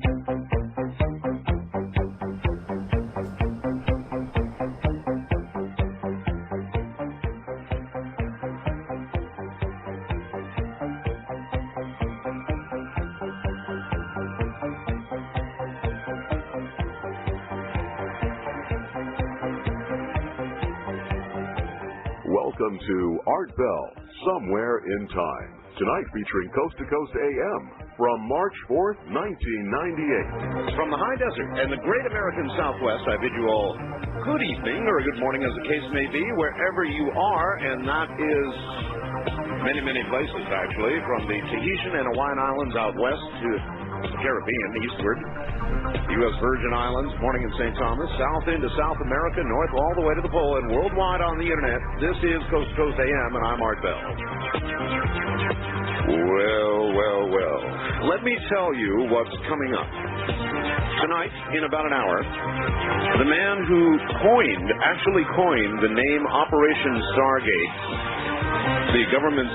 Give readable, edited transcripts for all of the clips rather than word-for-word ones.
Welcome to Art Bell, Somewhere in Time. Tonight featuring Coast to Coast AM from March 4th, 1998. From the high desert and the great American Southwest, I bid you all good evening or good morning as the case may be, wherever you are, and that is many, many places actually, from the Tahitian and Hawaiian Islands out west to the Caribbean eastward, the U.S. Virgin Islands, morning in St. Thomas, south into South America, north all the way to the pole, and worldwide on the internet. This is Coast to Coast AM, and I'm Art Bell. Well. Let me tell you what's coming up. Tonight, in about an hour, the man who actually coined the name Operation Stargate, the government's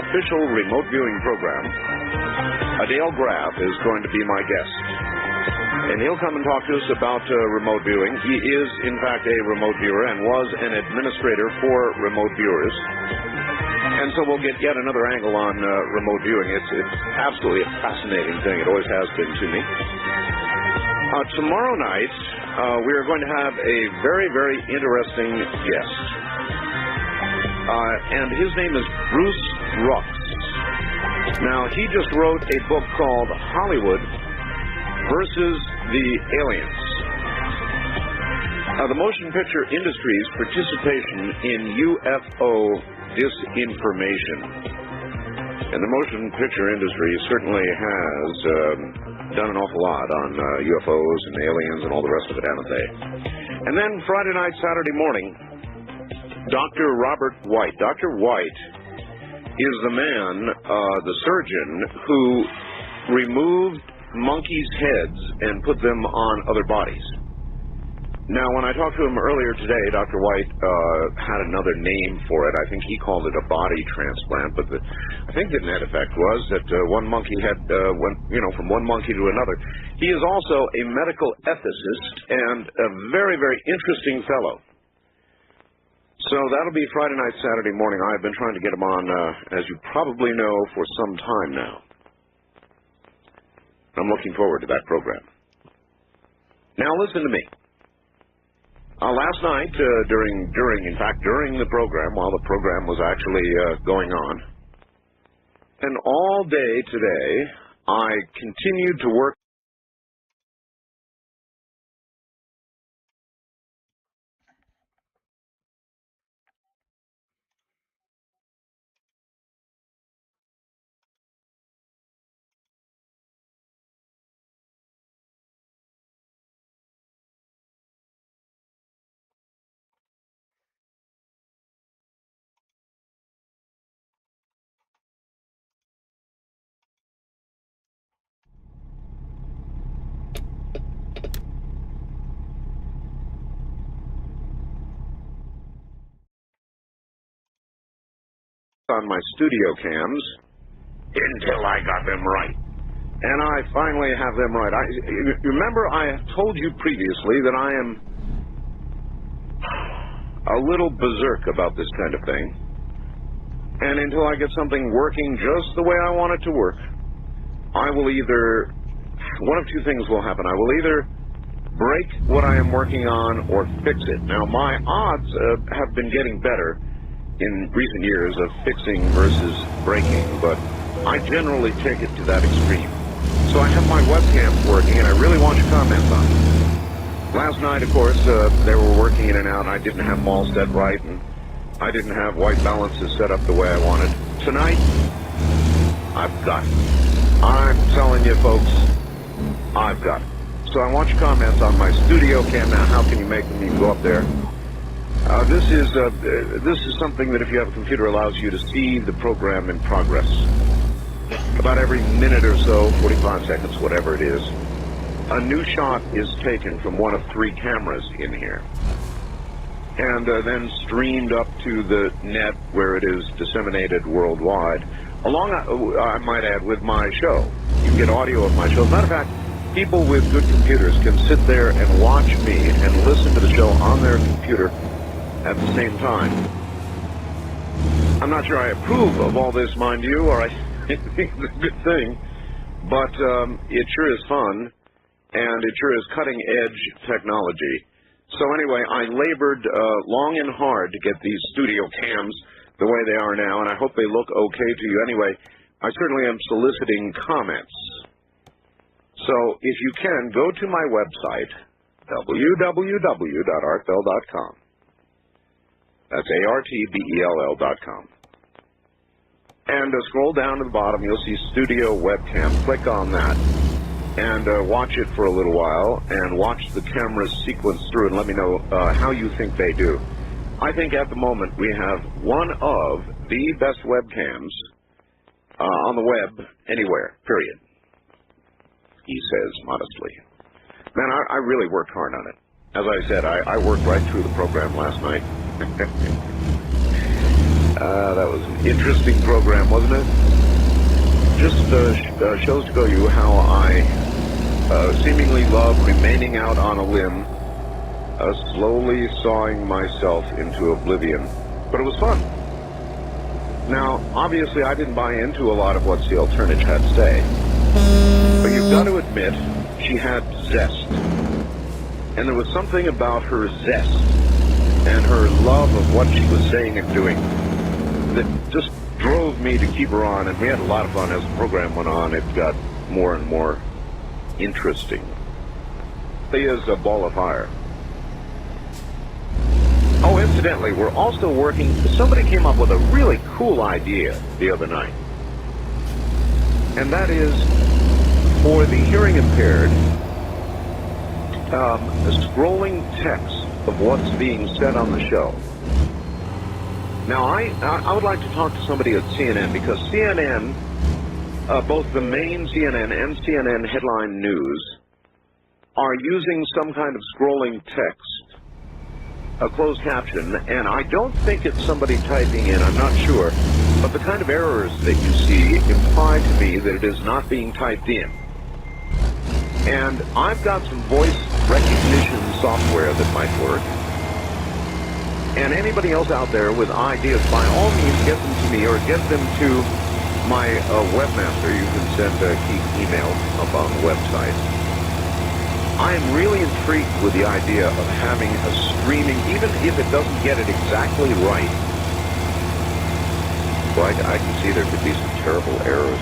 official remote viewing program, Adele Graff, is going to be my guest. And he'll come and talk to us about remote viewing. He is, in fact, a remote viewer and was an administrator for remote viewers. And so we'll get yet another angle on remote viewing. It's absolutely a fascinating thing. It always has been to me. Tomorrow night, we are going to have a very, very interesting guest. And his name is Bruce Rux. Now, he just wrote a book called Hollywood versus the Aliens. The motion picture industry's participation in UFO disinformation. And the motion picture industry certainly has done an awful lot on UFOs and aliens and all the rest of it, haven't they? And then Friday night, Saturday morning, Dr. Robert White. Dr. White is the man, the surgeon, who removed monkeys' heads and put them on other bodies. Now, when I talked to him earlier today, Dr. White had another name for it. I think he called it a body transplant, but I think the net effect was that one monkey had went, from one monkey to another. He is also a medical ethicist and a very, very interesting fellow. So that'll be Friday night, Saturday morning. I've been trying to get him on, as you probably know, for some time now. I'm looking forward to that program. Now listen to me. Last night, during the program, while the program was actually going on, and all day today, I continued to work on my studio cams until I got them right. And I finally have them right. Remember, I told you previously that I am a little berserk about this kind of thing. And until I get something working just the way I want it to work, I will either, one of two things will happen. I will either break what I am working on or fix it. Now, my odds have been getting better in recent years of fixing versus breaking, but I generally take it to that extreme. So I have my webcams working, and I really want your comments on it. Last night, of course, they were working in and out, and I didn't have them all set right, and I didn't have white balances set up the way I wanted. Tonight, I've got it. I'm telling you, folks, I've got it. So I want your comments on my studio cam. Now, how can you make them? You can go up there. This is something that if you have a computer allows you to see the program in progress. About every minute or so, 45 seconds, whatever it is, a new shot is taken from one of 3 cameras in here. And then streamed up to the net where it is disseminated worldwide. Along, I might add, with my show. You can get audio of my show. As a matter of fact, people with good computers can sit there and watch me and listen to the show on their computer at the same time. I'm not sure I approve of all this, mind you, or I think it's a good thing, but it sure is fun, and it sure is cutting-edge technology. So anyway, I labored long and hard to get these studio cams the way they are now, and I hope they look okay to you. Anyway, I certainly am soliciting comments. So if you can, go to my website, www.artbell.com. That's ARTBELL.com. And scroll down to the bottom, you'll see Studio Webcam. Click on that and watch it for a little while and watch the cameras sequence through and let me know how you think they do. I think at the moment we have one of the best webcams on the web anywhere, period. He says modestly. Man, I really worked hard on it. As I said, I worked right through the program last night. That was an interesting program, wasn't it? Just shows to show you how I seemingly love remaining out on a limb, slowly sawing myself into oblivion. But it was fun. Now, obviously, I didn't buy into a lot of what C.L. Turnage had to say. But you've got to admit, she had zest. And there was something about her zest and her love of what she was saying and doing that just drove me to keep her on. And we had a lot of fun as the program went on. It got more and more interesting. She is a ball of fire. Oh, incidentally, we're also working. Somebody came up with a really cool idea the other night. And that is for the hearing impaired, scrolling text of what's being said on the show. Now, I would like to talk to somebody at CNN, because CNN, both the main CNN and CNN Headline News, are using some kind of scrolling text, a closed caption, and I don't think it's somebody typing in, I'm not sure, but the kind of errors that you see imply to me that it is not being typed in. And I've got some voice recognition software that might work. And anybody else out there with ideas, by all means, get them to me or get them to my webmaster. You can send a key email up on the website. I am really intrigued with the idea of having a streaming, even if it doesn't get it exactly right. Well, I can see there could be some terrible errors.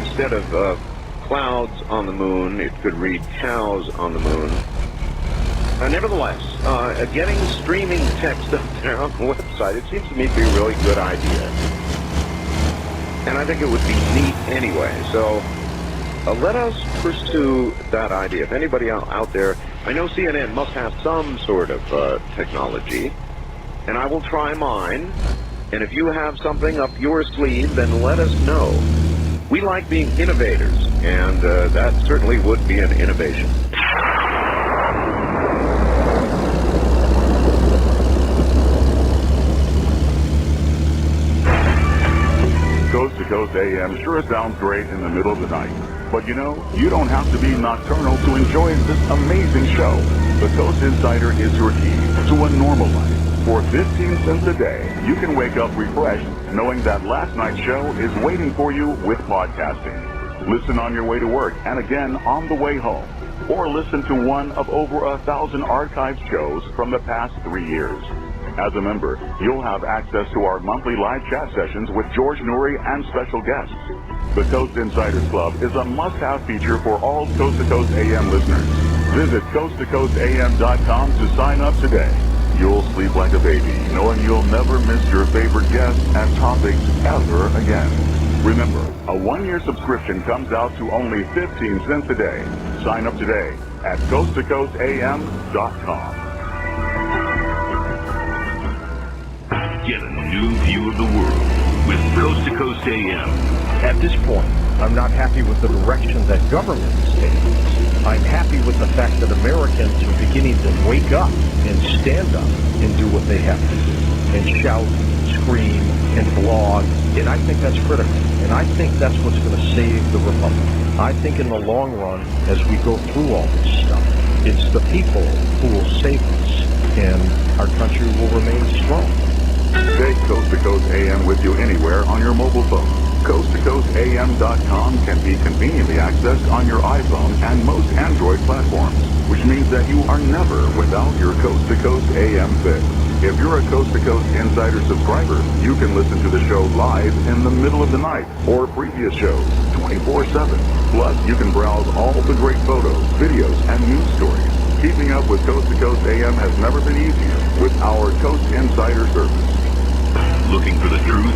Instead of clouds on the moon, it could read cows on the moon. Nevertheless, getting streaming text up there on the website, it seems to me to be a really good idea. And I think it would be neat anyway. So let us pursue that idea. If anybody out there, I know CNN must have some sort of technology, and I will try mine. And if you have something up your sleeve, then let us know. We like being innovators, and that certainly would be an innovation. Coast to Coast AM sure sounds great in the middle of the night. But you know, you don't have to be nocturnal to enjoy this amazing show. The Coast Insider is your key to a normal life. For 15 cents a day, you can wake up refreshed knowing that last night's show is waiting for you with podcasting. Listen on your way to work and again on the way home. Or listen to one of over 1,000 archived shows from the past 3 years. As a member, you'll have access to our monthly live chat sessions with George Noory and special guests. The Coast Insiders Club is a must-have feature for all Coast to Coast AM listeners. Visit coasttocoastam.com to sign up today. You'll sleep like a baby, knowing you'll never miss your favorite guests and topics ever again. Remember, a 1-year subscription comes out to only 15 cents a day. Sign up today at coasttocoastam.com. Get a new view of the world with Coast to Coast AM. At this point, I'm not happy with the direction that government is taking. I'm happy with the fact that Americans are beginning to wake up and stand up and do what they have to do, and shout, scream, and blog, and I think that's critical. And And I think that's what's going to save the republic. I think in the long run, as we go through all this stuff, it's the people who will save us, and our country will remain strong. Take Coast to Coast AM with you anywhere on your mobile phone. CoastToCoastAM.com can be conveniently accessed on your iPhone and most Android platforms, which means that you are never without your Coast to Coast AM fix. If you're a Coast to Coast Insider subscriber, you can listen to the show live in the middle of the night or previous shows 24/7. Plus, you can browse all the great photos, videos, and news stories. Keeping up with Coast to Coast AM has never been easier with our Coast Insider service. Looking for the truth?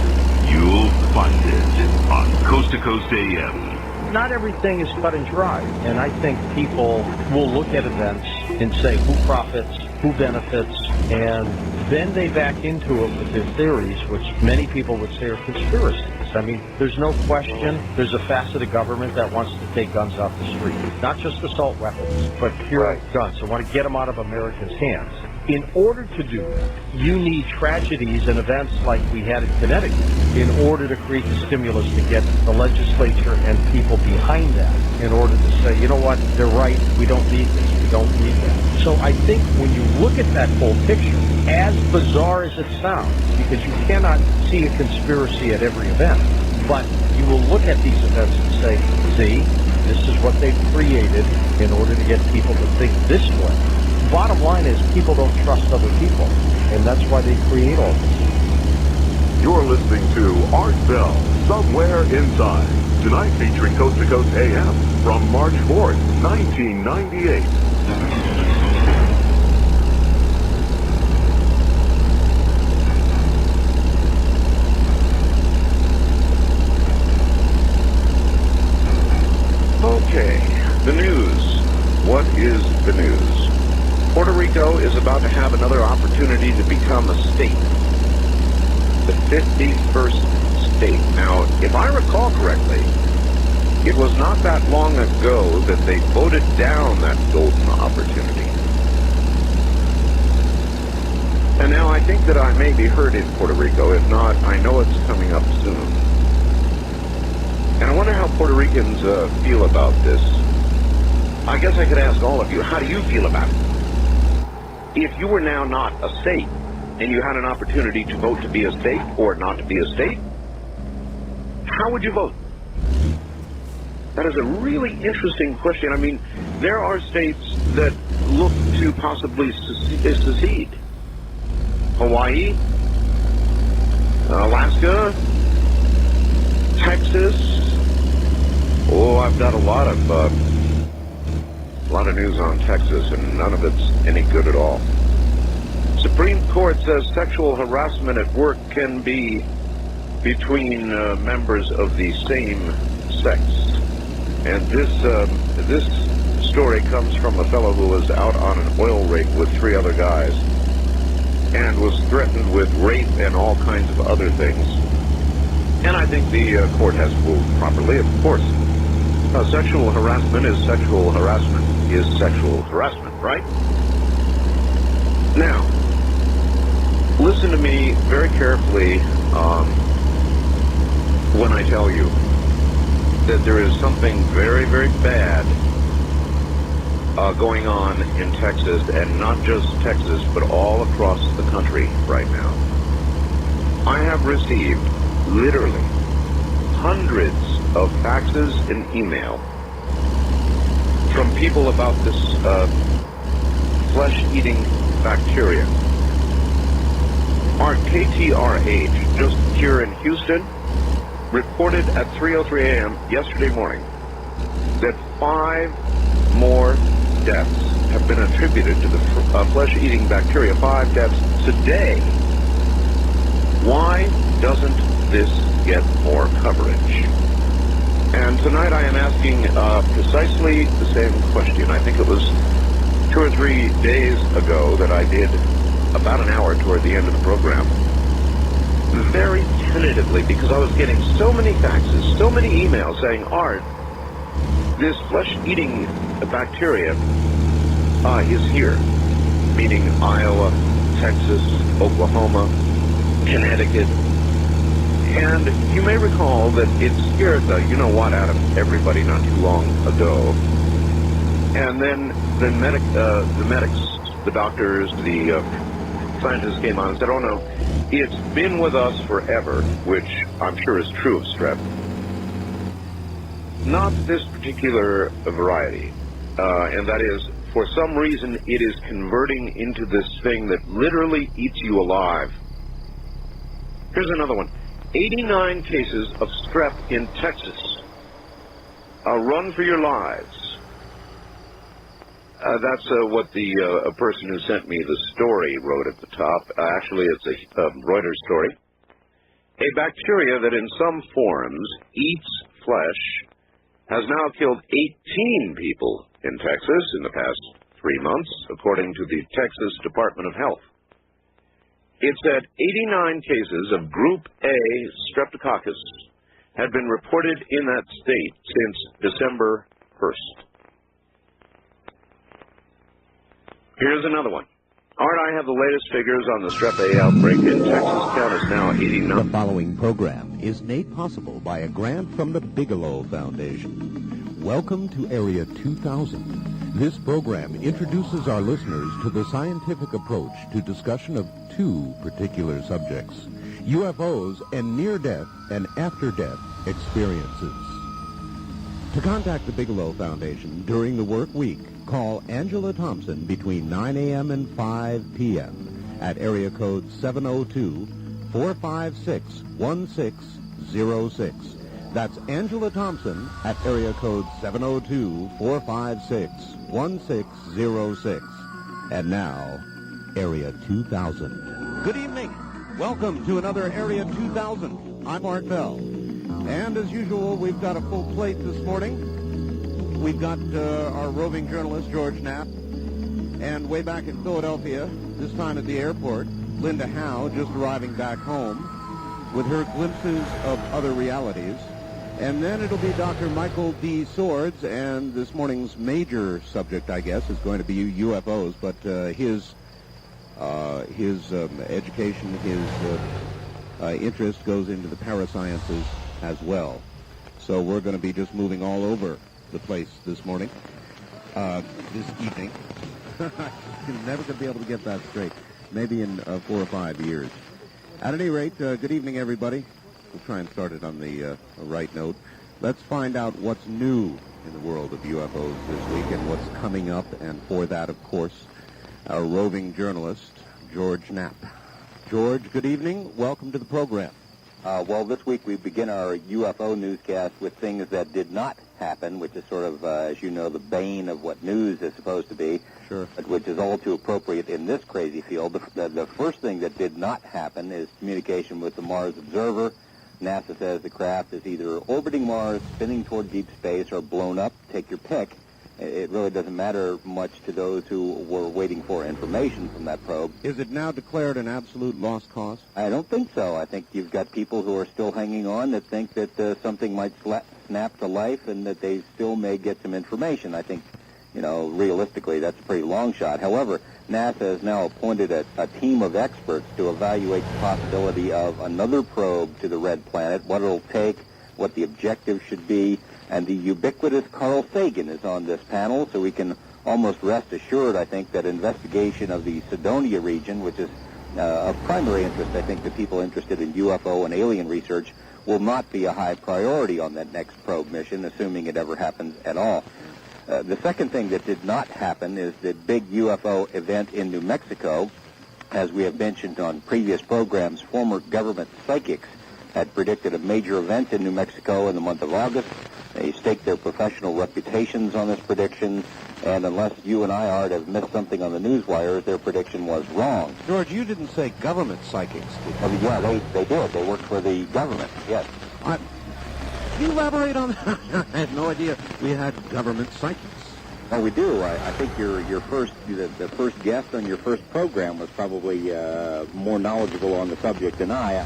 You'll find it on Coast to Coast AM. Not everything is cut and dry, and I think people will look at events and say who profits, who benefits, and then they back into it with their theories, which many people would say are conspiracies. I mean, there's no question there's a facet of government that wants to take guns off the street. Not just assault weapons, but pure guns. They want to get them out of Americans' hands. In order to do that, you need tragedies and events like we had in Connecticut in order to create the stimulus to get the legislature and people behind that in order to say, you know what, they're right, we don't need this, we don't need that. So I think when you look at that whole picture, as bizarre as it sounds, because you cannot see a conspiracy at every event, but you will look at these events and say, see, this is what they've created in order to get people to think this way. Bottom line is people don't trust other people, and that's why they create all this. You're listening to Art Bell, Somewhere in Time. Tonight featuring Coast to Coast AM from March 4th, 1998. Okay, the news. What is the news? Puerto Rico is about to have another opportunity to become a state. The 51st state. Now, if I recall correctly, it was not that long ago that they voted down that golden opportunity. And now I think that I may be heard in Puerto Rico. If not, I know it's coming up soon. And I wonder how Puerto Ricans feel about this. I guess I could ask all of you, how do you feel about it? If you were now not a state, and you had an opportunity to vote to be a state or not to be a state, how would you vote? That is a really interesting question. I mean, there are states that look to possibly secede. Hawaii, Alaska, Texas. Oh, I've got a lot of news on Texas, and none of it's any good at all. Supreme Court says sexual harassment at work can be between members of the same sex. And this story comes from a fellow who was out on an oil rig with 3 other guys and was threatened with rape and all kinds of other things. And I think the court has ruled properly, of course. Sexual harassment is sexual harassment is sexual harassment, right? Now, listen to me very carefully when I tell you that there is something very, very bad going on in Texas, and not just Texas, but all across the country right now. I have received literally hundreds of faxes and email from people about this flesh-eating bacteria. Our KTRH, just here in Houston, reported at 3:03 a.m. yesterday morning that 5 more deaths have been attributed to the flesh-eating bacteria. 5 deaths today. Why doesn't this get more coverage? And tonight I am asking precisely the same question. I think it was 2 or 3 days ago that I did about an hour toward the end of the program, very tentatively, because I was getting so many faxes, so many emails saying, Art, this flesh-eating bacteria is here, meaning Iowa, Texas, Oklahoma, Connecticut, And you may recall that it scared the you-know-what out of everybody not too long ago. And then the medics, the doctors, the scientists came on and said, oh no, it's been with us forever, which I'm sure is true of strep. Not this particular variety. And that is, for some reason, it is converting into this thing that literally eats you alive. Here's another one. 89 cases of strep in Texas. Run for your lives. That's what the person who sent me the story wrote at the top. Actually, it's a Reuters story. A bacteria that in some forms eats flesh has now killed 18 people in Texas in the past 3 months, according to the Texas Department of Health. It said 89 cases of Group A streptococcus had been reported in that state since December 1st. Here's another one. Art, I have the latest figures on the strep A outbreak in Texas. Count is now 89. The following program is made possible by a grant from the Bigelow Foundation. Welcome to Area 2000. This program introduces our listeners to the scientific approach to discussion of two particular subjects, UFOs and near-death and after-death experiences. To contact the Bigelow Foundation during the work week, call Angela Thompson between 9 a.m. and 5 p.m. at area code 702-456-1606. That's Angela Thompson at area code 702-456-1606. And now, Area 2000. Good evening. Welcome to another Area 2000. I'm Art Bell. And as usual, we've got a full plate this morning. We've got our roving journalist, George Knapp. And way back in Philadelphia, this time at the airport, Linda Howe, just arriving back home, with her glimpses of other realities. And then it'll be Dr. Michael D. Swords, and this morning's major subject, I guess, is going to be UFOs, but his education, his interest goes into the parasciences as well. So we're going to be just moving all over the place this morning, this evening. You're never going to be able to get that straight. Maybe in 4 or 5 years. At any rate, good evening, everybody. We'll try and start it on the right note. Let's find out what's new in the world of UFOs this week and what's coming up. And for that, of course, our roving journalist, George Knapp. George, good evening. Welcome to the program. Well, this week we begin our UFO newscast with things that did not happen, which is sort of, as you know, the bane of what news is supposed to be. Sure. But which is all too appropriate in this crazy field. The first thing that did not happen is communication with the Mars Observer. NASA says the craft is either orbiting Mars, spinning toward deep space, or blown up. Take your pick. It really doesn't matter much to those who were waiting for information from that probe. Is it now declared an absolute lost cause? I don't think so. I think you've got people who are still hanging on that think that something might snap to life and that they still may get some information. I think, realistically, that's a pretty long shot. However, NASA has now appointed a team of experts to evaluate the possibility of another probe to the red planet, what it'll take, what the objective should be, and the ubiquitous Carl Sagan is on this panel, so we can almost rest assured, I think, that investigation of the Cydonia region, which is of primary interest, I think, to people interested in UFO and alien research, will not be a high priority on that next probe mission, assuming it ever happens at all. The second thing that did not happen is the big UFO event in New Mexico. As we have mentioned on previous programs, former government psychics had predicted a major event in New Mexico in the month of August. They staked their professional reputations on this prediction, and unless you and I, Art, have missed something on the news wires, their prediction was wrong. George, you didn't say government psychics, did you? Yeah, they did. They worked for the government, yes. Can you elaborate on that? I had no idea we had government psychics. Oh, we do. I think the first guest on your first program was probably more knowledgeable on the subject than I.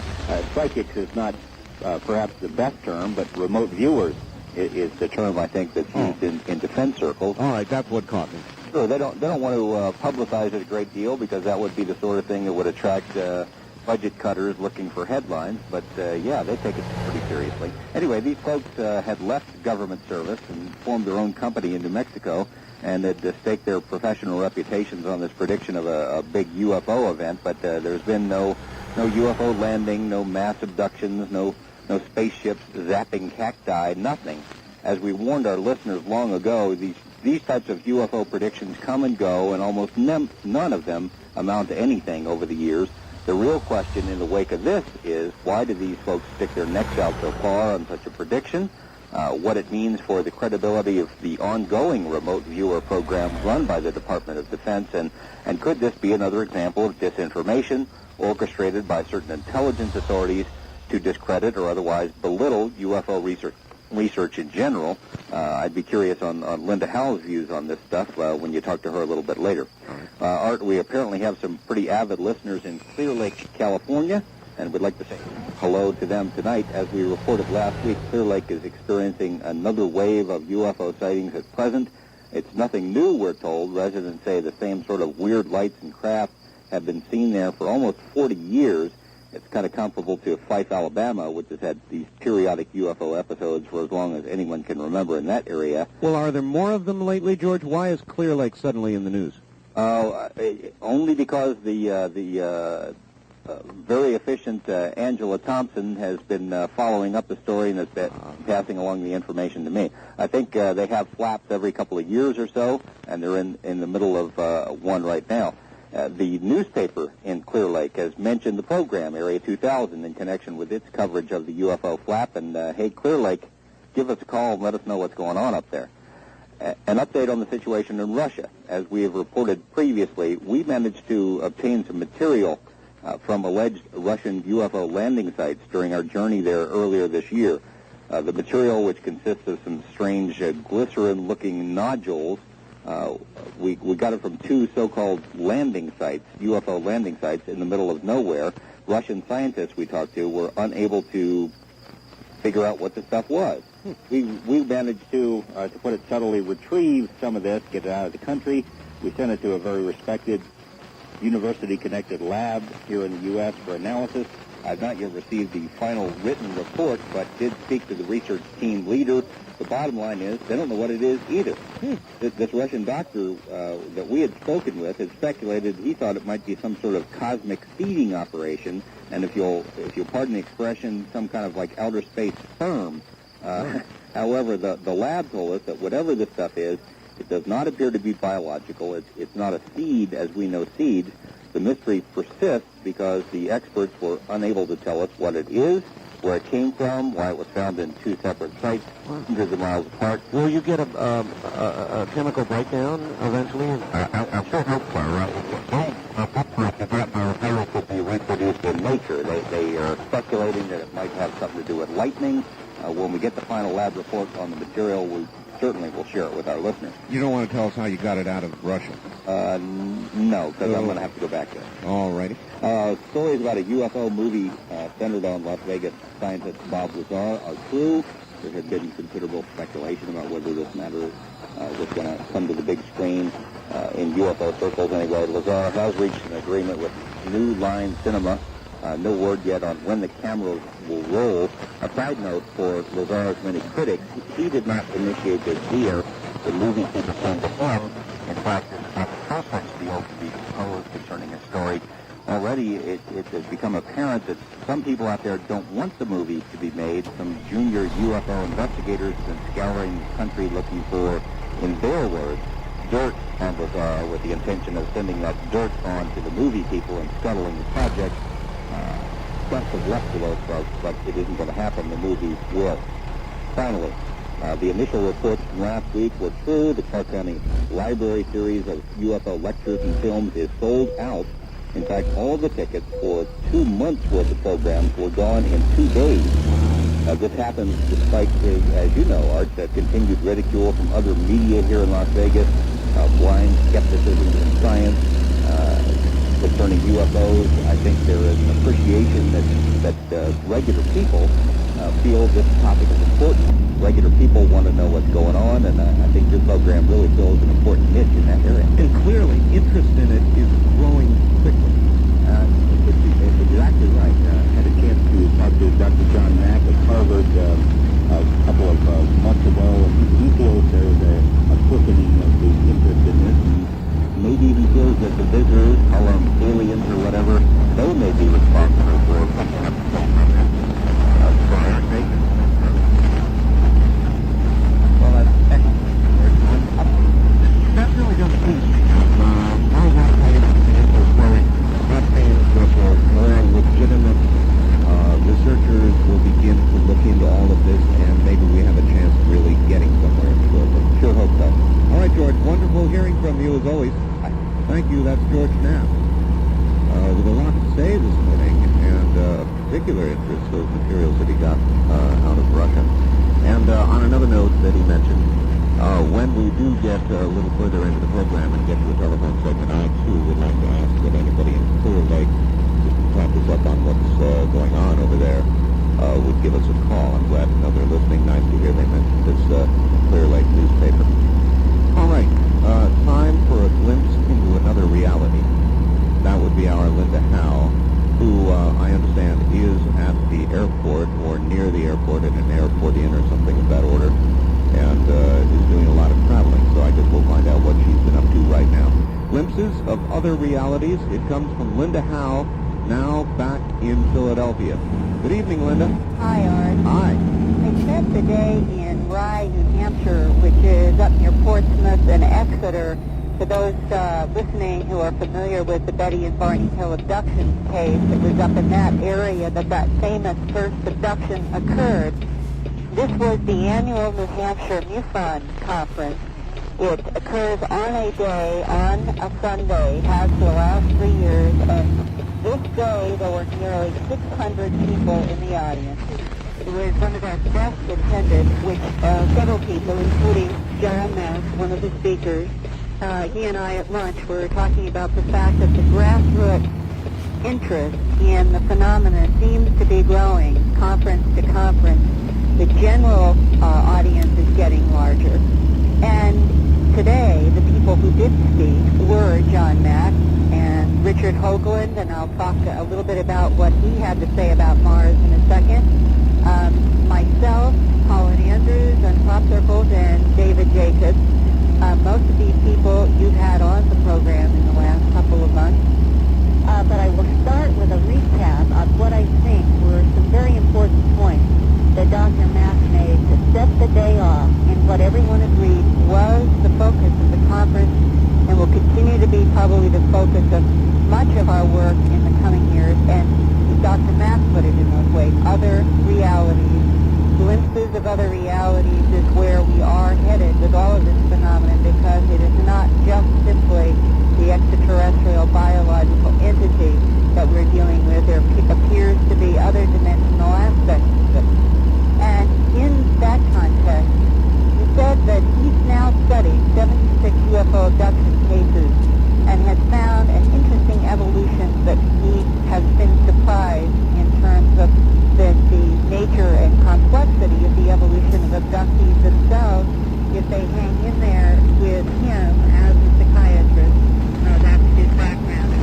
Psychics is not perhaps the best term, but remote viewers is the term I think that's used in defense circles. All right, that's what caught me. Sure, they don't want to publicize it a great deal because that would be the sort of thing that would attract budget cutters looking for headlines, but yeah, they take it pretty seriously. Anyway, these folks had left government service and formed their own company in New Mexico, and had staked their professional reputations on this prediction of a big UFO event, but there's been no UFO landing, no mass abductions, no spaceships zapping cacti, nothing. As we warned our listeners long ago, these types of UFO predictions come and go, and almost none of them amount to anything over the years. The real question in the wake of this is, why do these folks stick their necks out so far on such a prediction? What it means for the credibility of the ongoing remote viewer program run by the Department of Defense, and could this be another example of disinformation orchestrated by certain intelligence authorities to discredit or otherwise belittle UFO research in general? I'd be curious on Linda Howell's views on this stuff when you talk to her a little bit later. Art, we apparently have some pretty avid listeners in Clear Lake, California, and we'd like to say hello to them tonight. As we reported last week, Clear Lake is experiencing another wave of UFO sightings at present. It's nothing new, we're told. Residents say the same sort of weird lights and craft have been seen there for almost 40 years. It's kind of comparable to Fife, Alabama, which has had these periodic UFO episodes for as long as anyone can remember in that area. Well, are there more of them lately, George? Why is Clear Lake suddenly in the news? Only because the very efficient Angela Thompson has been following up the story and has been passing along the information to me. I think they have flaps every couple of years or so, and they're in the middle of one right now. The newspaper in Clear Lake has mentioned the program, Area 2000, in connection with its coverage of the UFO flap. And, hey, Clear Lake, give us a call and let us know what's going on up there. An update on the situation in Russia. As we have reported previously, we managed to obtain some material from alleged Russian UFO landing sites during our journey there earlier this year. The material, which consists of some strange glycerin-looking nodules, we got it from two so-called landing sites, UFO landing sites in the middle of nowhere. Russian scientists we talked to were unable to figure out what the stuff was. We managed to put it subtly, retrieve some of this, get it out of the country. We sent it to a very respected university-connected lab here in the U.S. for analysis. I've not yet received the final written report, but did speak to the research team leader. The bottom line is they don't know what it is either. This Russian doctor that we had spoken with had speculated he thought it might be some sort of cosmic seeding operation, and if you'll pardon the expression, some kind of like outer space sperm. However, the lab told us that whatever this stuff is, it does not appear to be biological. It's not a seed as we know seeds. The mystery persists because the experts were unable to tell us what it is, where it came from, why it was found in two separate sites, hundreds of miles apart. Will you get a chemical breakdown eventually? I sure hope so. That could be reproduced in nature. They are speculating that it might have something to do with lightning. When we get the final lab report on the material, we certainly will share it with our listeners. You don't want to tell us how you got it out of Russia? No, because I'm going to have to go back there. All righty. Stories about a UFO movie centered on Las Vegas scientist Bob Lazar are true. There had been considerable speculation about whether this matter was going to come to the big screen in UFO circles. Anyway, Lazar has reached an agreement with New Line Cinema. No word yet on when the cameras will roll. A side note for Lazar's many critics, he did not initiate this deal. The movie came to him. In fact, it's not the first such deal to be proposed concerning a story. Already, it has become apparent that some people out there don't want the movie to be made. Some junior UFO investigators have been scouring the country looking for, in their words, dirt on Lazar, with the intention of sending that dirt on to the movie people and scuttling the project. Best of luck to those folks, but it isn't going to happen. The movie will. Finally, the initial reports from last week were true. The Clark County Library series of UFO lectures and films is sold out. In fact, all the tickets for 2 months' worth of programs were gone in 2 days. This happens despite, as you know, Art, continued ridicule from other media here in Las Vegas, blind skepticism in science, concerning UFOs. I think there is an appreciation that regular people feel this topic is important. Regular people want to know what's going on, and I think your program really fills an important niche in that area. And clearly, interest in it is growing quickly. It's exactly George Knapp, with a lot to say this morning, and particular interest, those materials that he got out of Russia. And on another note that he mentioned, when we do get a little further into the program and get to the telephone segment, I too would like to ask that anybody in Clear Lake who can talk us up on what's going on over there would give us a call. I'm glad to know they're listening. Nice to hear they mentioned this Clear Lake newspaper. All right, time for a glimpse into another reality. That would be our Linda Howe, who I understand is at the airport or near the airport at an airport inn or something of that order, and is doing a lot of traveling. So I guess we'll find out what she's been up to right now. Glimpses of other realities. It comes from Linda Howe, now back in Philadelphia. Good evening, Linda. Hi, Art. Hi. I spent the day in Rye, New Hampshire, which is up near Portsmouth and Exeter. For those listening who are familiar with the Betty and Barney Hill abduction case, it was up in that area that famous first abduction occurred. This was the annual New Hampshire MUFON conference. It occurs on a day, on a Sunday, has for the last 3 years, and this day there were nearly 600 people in the audience. It was one of our best attended, which several people, including John Mass, one of the speakers, he and I at lunch were talking about the fact that the grassroots interest in the phenomenon seems to be growing conference to conference. The general audience is getting larger. And today, the people who did speak were John Mack and Richard Hoagland, and I'll talk a little bit about what he had to say about Mars in a second. Myself, Colin Andrews, and Pop Circles, and David Jacobs. Most of these people you've had on the program in the last couple of months. But I will start with a recap of what I think were some very important points that Dr. Mack made to set the day off in what everyone agreed was the focus of the conference and will continue to be probably the focus of much of our work in the coming years. And Dr. Mack put it in those ways, other realities. Glimpses of other realities is where we are headed with all of this phenomenon, because it is not just simply the extraterrestrial biological entity that we're dealing with. There appears to be other dimensional aspects of it. And in that context, he said that he's now studied 76 UFO abduction cases and has found an interesting evolution that he has been surprised in terms of the nature and complexity of the evolution of abductees themselves if they hang in there with him as a psychiatrist. That's his background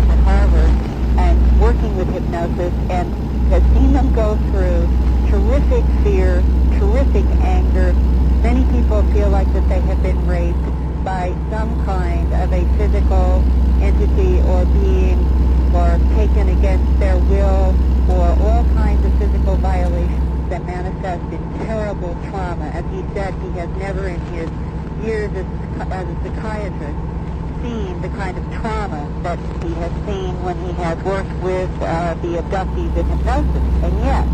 at Harvard, and working with hypnosis, and has seen them go through terrific fear, terrific anger. Many people feel like that they have been raped by some kind of a physical entity or being, or taken against their will, or all kinds of physical violations that manifest in terrible trauma. As he said, he has never in his years as a psychiatrist seen the kind of trauma that he has seen when he has worked with the abductees in hypnosis. And yet,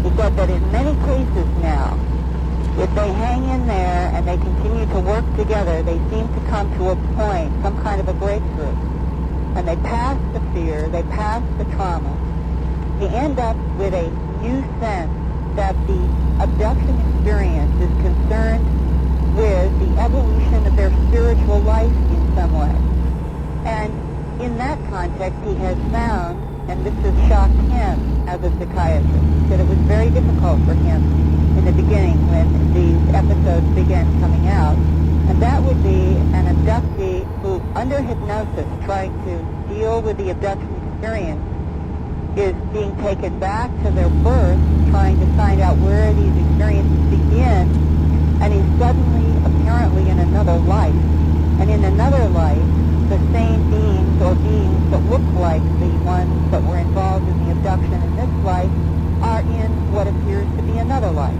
he said that in many cases now, if they hang in there and they continue to work together, they seem to come to a point, some kind of a breakthrough. And they pass the fear, they pass the trauma. They end up with a new sense that the abduction experience is concerned with the evolution of their spiritual life in some way. And in that context, he has found, and this has shocked him as a psychiatrist, that it was very difficult for him in the beginning when these episodes began coming out. And that would be an abductee who, under hypnosis, trying to deal with the abduction experience, is being taken back to their birth, trying to find out where these experiences begin, and he's suddenly, apparently, in another life. And in another life, the same beings or beings that look like the ones that were involved in the abduction in this life are in what appears to be another life.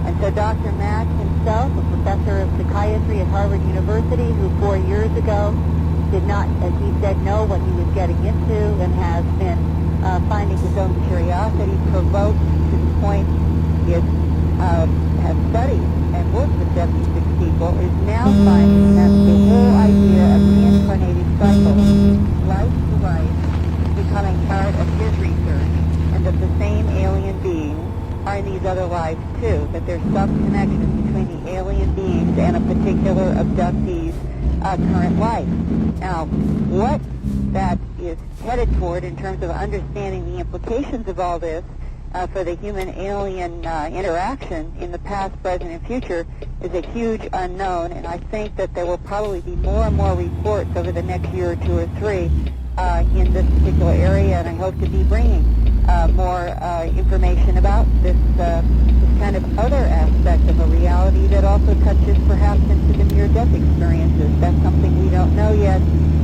And so Dr. Mack himself, a professor of psychiatry at Harvard University, who 4 years ago did not, as he said, know what he was getting into, and has been finding his own curiosity provoked to the point he has studied and worked with 76 people, is now finding that the whole idea of reincarnated cycles, life to life, is becoming part of his research, and that the same alien beings are in these other lives too, that there's some connection between the alien beings and a particular abductee's current life. Now, what that is headed toward in terms of understanding the implications of all this for the human-alien interaction in the past, present, and future is a huge unknown, and I think that there will probably be more and more reports over the next year or two or three in this particular area, and I hope to be bringing more information about this kind of other aspect of a reality that also touches perhaps into the near-death experiences. That's something we don't know yet,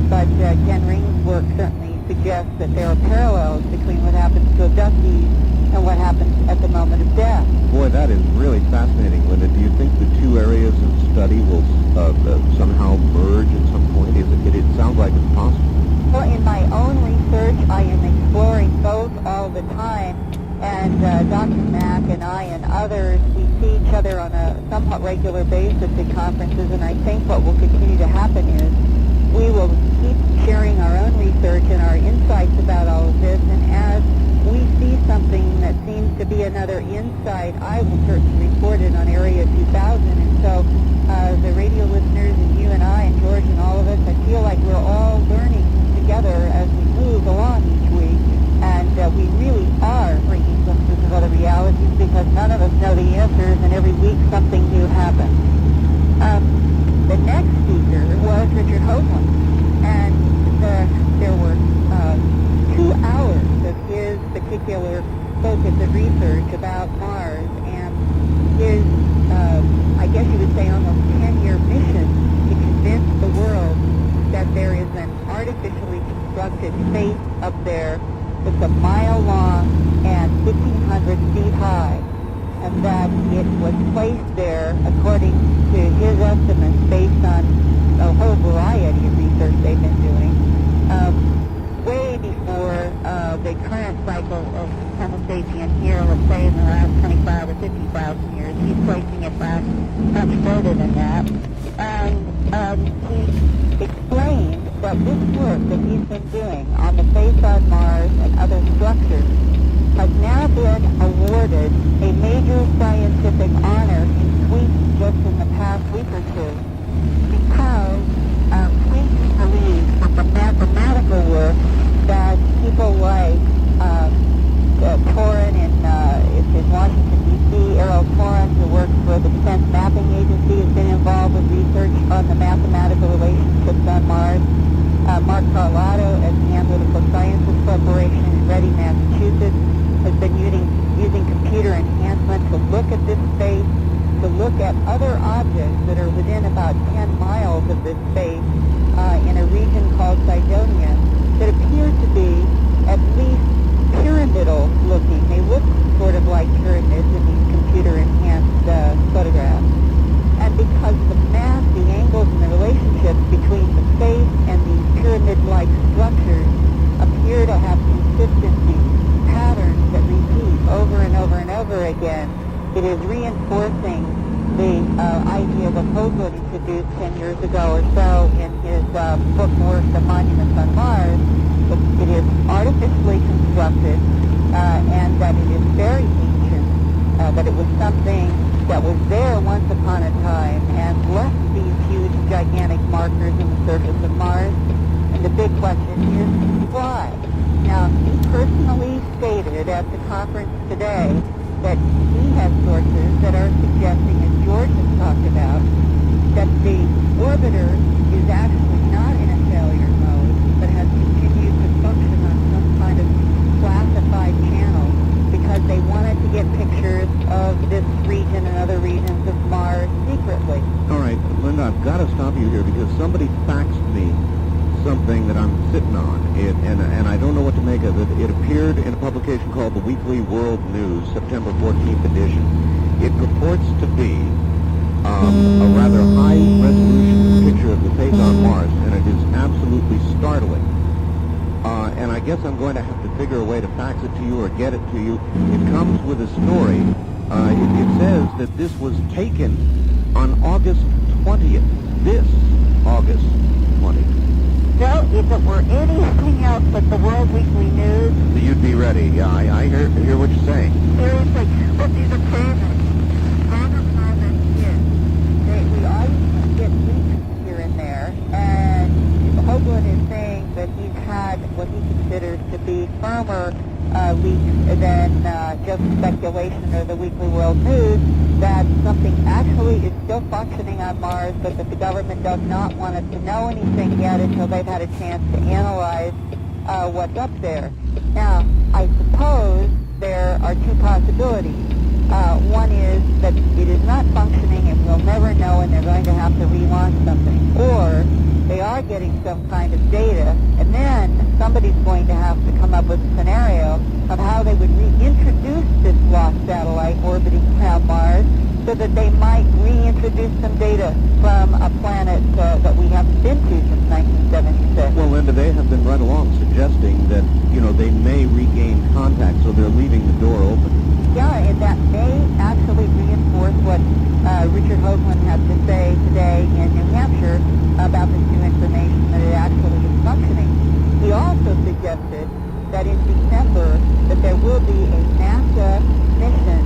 but Ken Ring's work certainly suggests that there are parallels between what happens to abductees and what happens at the moment of death. Boy, that is really fascinating, Linda. Do you think the two areas of study will somehow merge at some point? It sounds like it's possible. Well, in my own research, I am exploring both all the time, and Dr. Mack and I and others, we see each other on a somewhat regular basis at conferences, and I think what will continue to happen is we will keep sharing our own research and our insights about all of this, and as we see something that seems to be another insight, I will certainly report it on Area 2000, and so the radio listeners and you and I and George and all of us, I feel like we're all learning together as we move along each week, and we really are bringing glimpses of other realities because none of us know the answers, and every week something new happens. The next speaker was Richard Hoagland, and there were 2 hours of his particular focus of research about Mars, and his, I guess you would say, almost 10-year mission to convince the world that there is an artificially constructed space up there that's a mile long and 1,500 feet high, and that it was placed there, according to his estimates, based on a whole variety of research they've been doing, way before the current cycle of Homo sapien here, let's say in the last 25 or 50,000 years. He's placing it back much further than that. And he explained that this work that he's been doing on the face on Mars and other structures has now been awarded a major scientific honor in Sweden just in the past week or two, because Sweden believes that the mathematical work that people like Torin in Washington, D.C., Errol Torin, who works for the Defense Mapping Agency, has been involved with research on the mathematical relationships on Mars. Mark Carlotto at the Analytical Sciences Corporation in Reading, Massachusetts, has been using computer enhancement to look at this space, to look at other objects that are within about 10 miles of this space in a region called Cydonia that appear to be at least pyramidal looking. They look sort of like pyramids in these computer enhanced photographs. And because the math, the angles, and the relationships between the space and these pyramid-like structures appear to have consistency, patterns that repeat over and over and over again, it is reinforcing the idea that Hoagland introduced 10 years ago or so in his book work, The Monuments on Mars, that it is artificially constructed and that it is very ancient, that it was something that was there once upon a time and left these huge, gigantic markers on the surface of Mars. And the big question is, why? Now, he personally stated at the conference today that he has sources that are suggesting, as George has talked about, that the orbiter is actually not in a failure mode, but has continued to function on some kind of classified channel because they wanted to get pictures of this region and other regions of Mars secretly. All right, Linda, I've got to stop you here because somebody faxed me something that I'm sitting on, and I don't know what to make of it. It appeared in a publication called the Weekly World News, September 14th edition. It purports to be a rather high-resolution picture of the face on Mars, and it is absolutely startling. And I guess I'm going to have to figure a way to fax it to you or get it to you. It comes with a story. It says that this was taken on August 20th, this August 20th. So, if it were anything else but the World Weekly News, You'd be ready. Yeah, I hear what you're saying. seriously, but these are crazy. Problem is, we always get leaks here and there, and Hoagland is saying that he's had what he considers to be firmer leaks than just speculation or the Weekly World News, that something actually is still functioning on Mars, but that the government does not want us to know anything yet until they've had a chance to analyze what's up there. Now, I suppose there are two possibilities. One is that it is not functioning and we'll never know and they're going to have to relaunch something. Or they are getting some kind of data, and then somebody's going to have to come up with a scenario of how they would reintroduce this lost satellite orbiting around Mars so that they might reintroduce some data from a planet that we haven't been to since 1976. Well, Linda, they have been right along suggesting that, they may regain contact, so they're leaving the door open. Yeah, and that may actually reinforce what Richard Hoagland had to say today in New Hampshire about this new information, that it actually is functioning. He also suggested that in December that there will be a NASA mission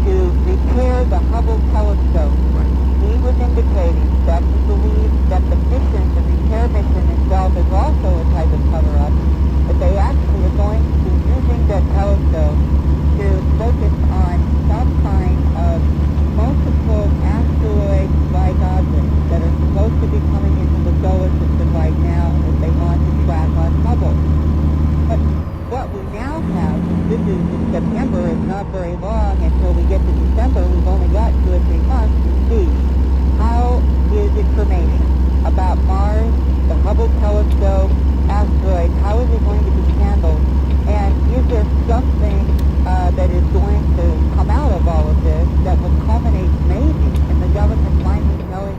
to repair the Hubble telescope. He was indicating that he believes that the mission, the repair mission itself, is also a type of cover-up, that they actually are going to be using that telescope to focus on some kind of multiple asteroid-like objects that are supposed to be coming into the solar system right now that they want to track on Hubble. But what we now have, this is in September, it's not very long until we get to December, we've only got 2 or 3 months to see how is information about Mars, the Hubble telescope, asteroids, how is it going to be handled, and is there something that is going to come out of all of this that will culminate maybe in the government finally knowing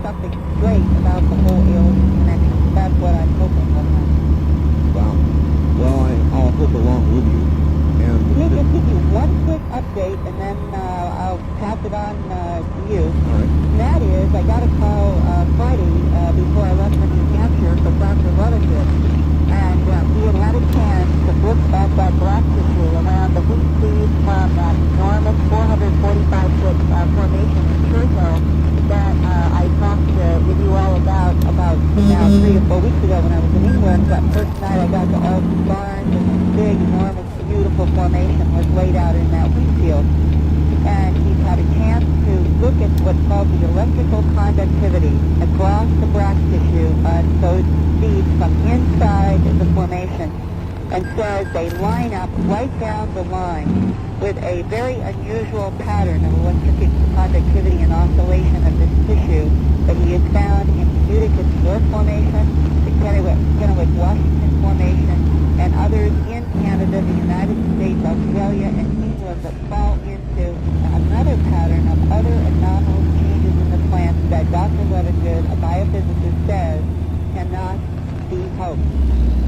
something great about the whole alien connection. That's what I'm hoping will happen. Wow. Well, I'll hope along with you. And Let me just give you one quick update, and then I'll pass it on to you. all right. And that is, I got a call Friday before I left for New Hampshire from Dr. Leathergood, and he had had a chance to look at that black tissue around the wheat seed from that enormous 445-foot formation in Churchill that I talked with you all about now 3 or 4 weeks ago when I was in England. That first night I got to Aussie Barnes, and this big, enormous, beautiful formation was laid out in that wheat field. And he's had a chance to look at what's called the electrical conductivity across the bract tissue on those seeds from inside the formation, and says they line up right down the line with a very unusual pattern of electric conductivity and oscillation of this tissue that he has found in Utica Shore Formation, the Kennewick Washington Formation, and others in Canada, the United States, Australia, and England that fall into another pattern of other anomalous changes in the plants that Dr. Leathergood, a biophysicist, says cannot be hoaxed.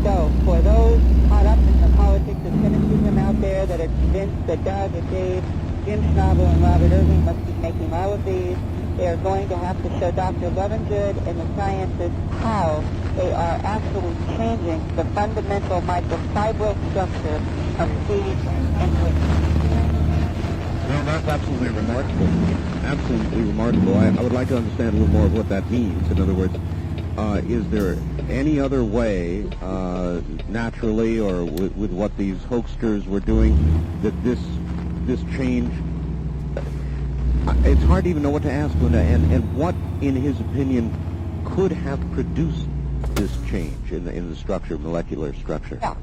So, for those caught up in the politics of cynicism out there that are convinced that Doug and Dave, Jim Schnabel, and Robert Irving must be making all of these, they are going to have to show Dr. Leathergood and the scientists how they are actually changing the fundamental microfibril structure of seeds and wheat. Well, that's absolutely remarkable. Absolutely remarkable. I would like to understand a little more of what that means. In other words, is there any other way, naturally or with what these hoaxsters were doing, that this change... It's hard to even know what to ask, Linda, and what, in his opinion, could have produced this change in the structure, molecular structure? Yeah.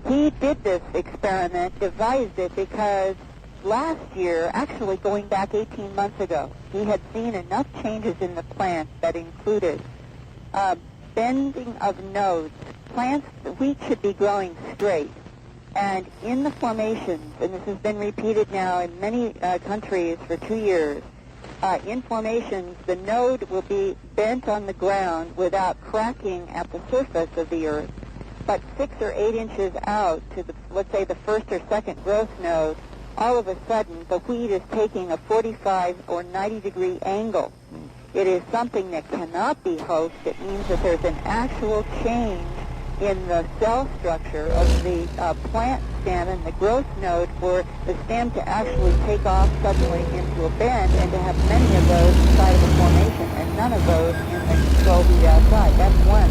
He did this experiment, devised it, because last year, actually going back 18 months ago, he had seen enough changes in the plants that included bending of nodes. Plants, wheat should be growing straight. And in the formations, and this has been repeated now in many countries for 2 years, in formations, the node will be bent on the ground without cracking at the surface of the earth. But 6 or 8 inches out to the, let's say, the first or second growth node, all of a sudden the wheat is taking a 45 or 90-degree angle. It is something that cannot be hoaxed. It means that there's an actual change in the cell structure of the plant stem and the growth node for the stem to actually take off suddenly into a bend and to have many of those inside of a formation and none of those in the control wheat outside. That's one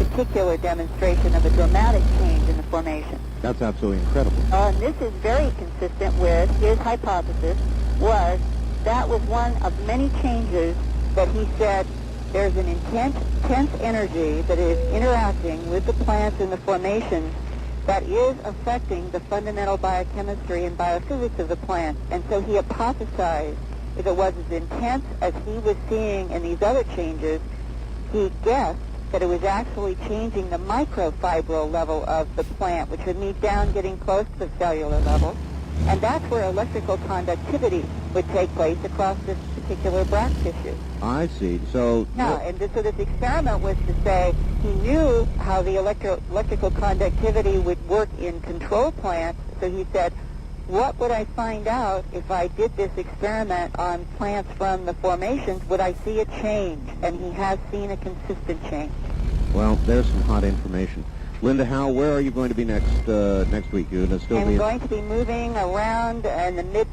particular demonstration of a dramatic change in the formation. That's absolutely incredible. And this is very consistent with his hypothesis was that was one of many changes that he said there's an intense energy that is interacting with the plants in the formation that is affecting the fundamental biochemistry and biophysics of the plant. And so he hypothesized if it was as intense as he was seeing in these other changes, he guessed that it was actually changing the microfibril level of the plant, which would meet down getting close to the cellular level. And that's where electrical conductivity would take place across this particular bract tissue. I see. So Yeah, and so this experiment was to say he knew how the electrical conductivity would work in control plants, so he said, what would I find out if I did this experiment on plants from the formations? Would I see a change? And he has seen a consistent change. Well, there's some hot information. Linda Howe, where are you going to be next week? You're going to still I'm going to be moving around in the mid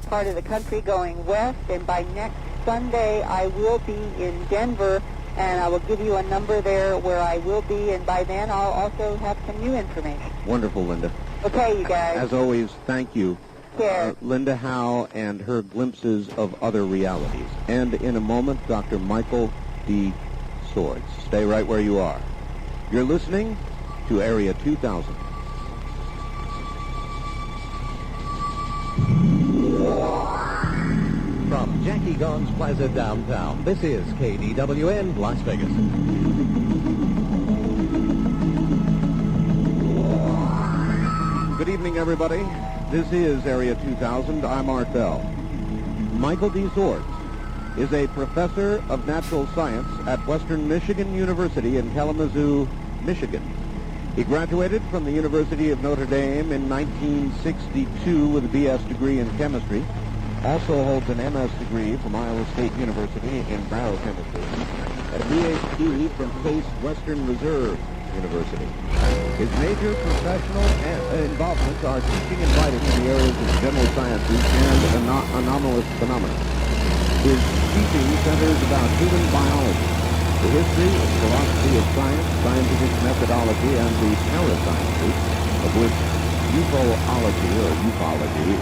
part of the country going west, and by next Sunday I will be in Denver, and I will give you a number there where I will be, and by then I'll also have some new information. Wonderful, Linda. Okay, you guys. As always, thank you. Care. Linda Howe and her glimpses of other realities. And in a moment, Dr. Michael D. Swords. Stay right where you are. You're listening to Area 2000. From Jackie Gone's Plaza downtown, this is KDWN Las Vegas. Good evening, everybody. This is Area 2000. I'm Art Bell. Michael D. Swords is a professor of natural science at Western Michigan University in Kalamazoo, Michigan. He graduated from the University of Notre Dame in 1962 with a B.S. degree in chemistry. Also holds an M.S. degree from Iowa State University in biochemistry and a Ph.D. from Case Western Reserve University. His major professional involvements are teaching and writing in the areas of general sciences and anomalous phenomena. His teaching centers about human biology, the history and philosophy of science, scientific methodology, and the parasciences, of which ufology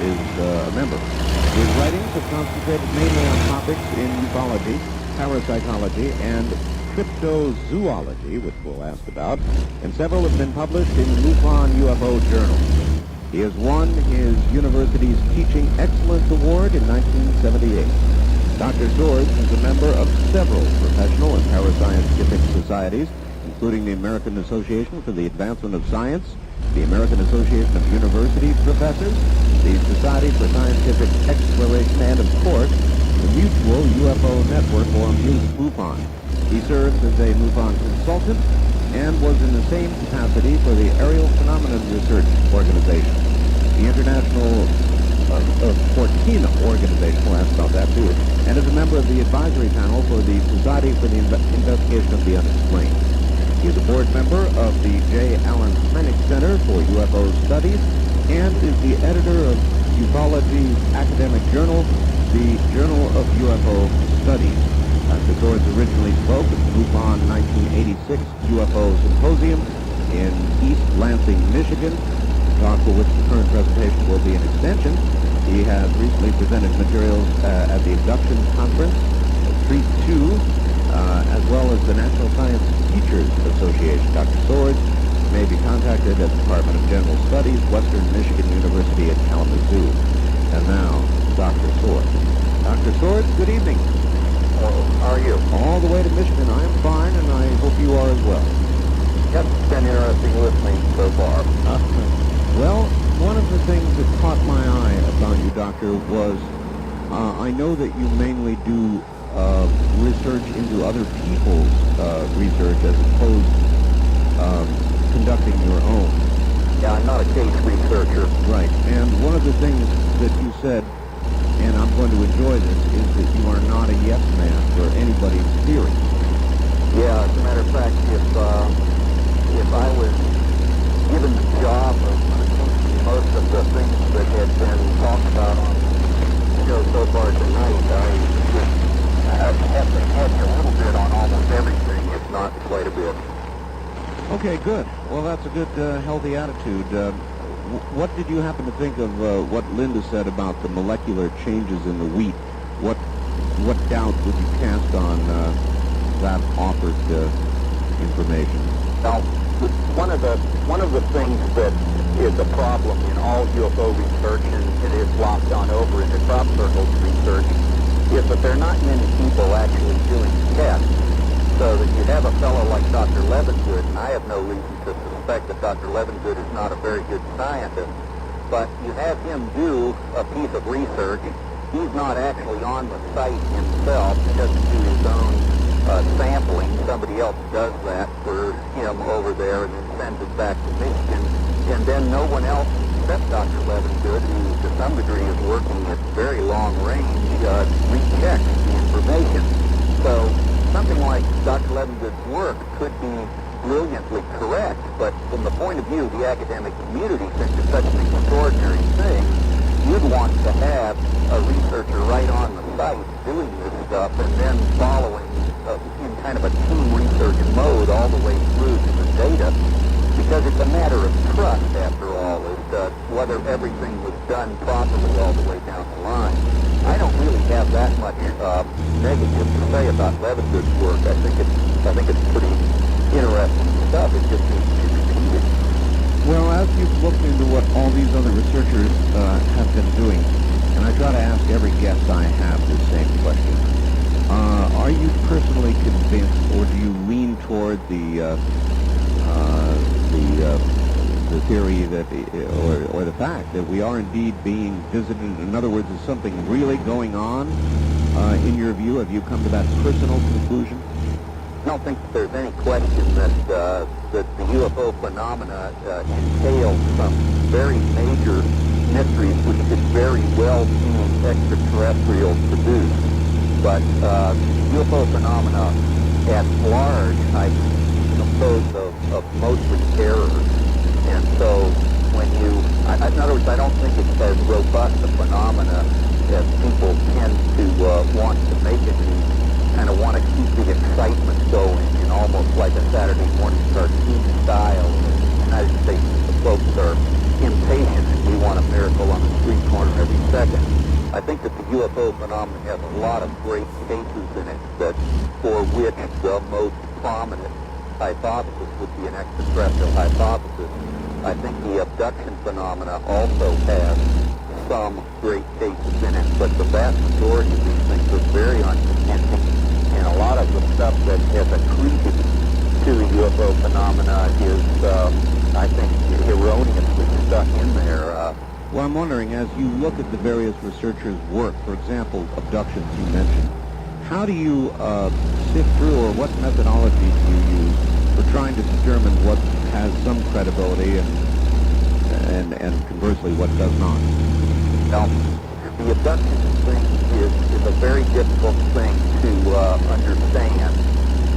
is a member. His writings have concentrated mainly on topics in ufology, parapsychology, and cryptozoology, which we'll ask about, and several have been published in MUFON UFO Journal. He has won his university's Teaching Excellence Award in 1978. Dr. Swords is a member of several professional and parascientific societies, including the American Association for the Advancement of Science, the American Association of University Professors, the Society for Scientific Exploration, and, of course, the Mutual UFO Network, or MUFON. He serves as a MUFON consultant and was in the same capacity for the Aerial Phenomenon Research Organization. The International Fortina Organization, we'll ask about that too, and is a member of the advisory panel for the Society for the Investigation of the Unexplained. He is a board member of the J. Allen Hynek Center for UFO Studies and is the editor of ufology's academic journal, the Journal of UFO Studies. Dr. Swords originally spoke at the MUFON 1986 UFO Symposium in East Lansing, Michigan, a talk for which the current presentation will be an extension. He has recently presented materials at the Abduction Conference, Street 2, as well as the National Science Teachers Association. Dr. Swords may be contacted at the Department of General Studies, Western Michigan University at Kalamazoo. And now, Dr. Swords. Dr. Swords, good evening. Hello, how are you? All the way to Michigan. I am fine, and I hope you are as well. Yep, it's been interesting listening so far. Well, one of the things that caught my eye about you, Doctor, was I know that you mainly do research into other people's research as opposed conducting your own. Yeah, I'm not a case researcher. Right. And one of the things that you said, and I'm going to enjoy this, is that you are not a yes man for anybody's theory. Yeah, as a matter of fact, if I was given the job of critiquing most of the things that had been talked about on the show so far tonight, I'd have to hedge a little bit on almost everything, if not quite a bit. Okay, good. Well, that's a good, healthy attitude. What did you happen to think of what Linda said about the molecular changes in the wheat? What doubt would you cast on that offered information? Now, one of the things that is a problem in all UFO research, and it is flopped on over into crop circles research, is that there are not many people actually doing tests. So that you have a fellow like Dr. Levengood, and I have no reason to suspect that Dr. Levengood is not a very good scientist, but you have him do a piece of research. He's not actually on the site himself. He doesn't do his own sampling. Somebody else does that for him over there and then sends it back to Michigan. And then no one else except Dr. Levengood, who to some degree is working at very long range, rechecks the information. So something like Dr. Levengood's work could be brilliantly correct, but from the point of view of the academic community, since it's such an extraordinary thing, you'd want to have a researcher right on the site doing this stuff and then following in kind of a team research mode all the way through to the data, because it's a matter of trust, after all, as to whether everything was done properly all the way down the line. I don't really have that much negative to say about Levengood's work. I think it's pretty interesting stuff. It just needs to be repeated. Well, as you've looked into what all these other researchers have been doing, and I try to ask every guest I have the same question, are you personally convinced, or do you lean toward the theory that, or the fact that we are indeed being visited? In other words, is something really going on in your view? Have you come to that personal conclusion? I don't think that there's any question that the UFO phenomena entails some very major mysteries which could very well be extraterrestrial produced. But UFO phenomena at large, I compose of mostly errors. And so when in other words, I don't think it's as robust a phenomena as people tend to want to make it. Kind of want to keep the excitement going in almost like a Saturday morning cartoon style. In the United States, the folks are impatient and we want a miracle on the street corner every second. I think that the UFO phenomenon has a lot of great cases in it that for which the most prominent hypothesis would be an extraterrestrial hypothesis. I think the abduction phenomena also has some great cases in it, but the vast majority of these things are very unconvincing, and a lot of the stuff that has accreted to the UFO phenomena is, I think, erroneously stuck in there. Well, I'm wondering, as you look at the various researchers' work, for example, abductions you mentioned, how do you sift through, or what methodology do you use for trying to determine what has some credibility and conversely what does not? Now, the abduction thing is a very difficult thing to understand.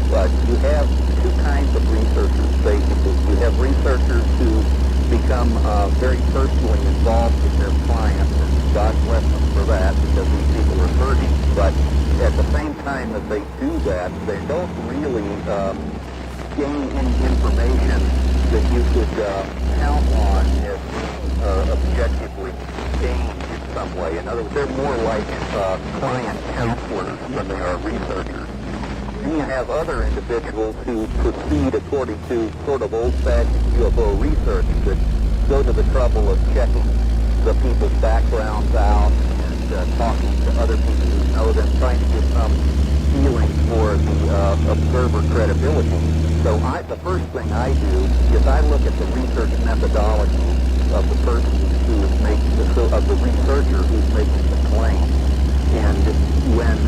But you have two kinds of researchers, basically. You have researchers who become very personally involved with their clients, and God bless them for that, because these people are hurting. But at the same time that they do that, they don't really gain any information that you could count on as objectively gained in some way. In other words, they're more like client counselors than they are researchers. And you have other individuals who proceed according to sort of old-fashioned UFO research that go to the trouble of checking the people's backgrounds out and talking to other people who know them, trying to get some feeling for the observer credibility. So the first thing I do is I look at the research methodology of the person who is making of the researcher who's making the claim. And when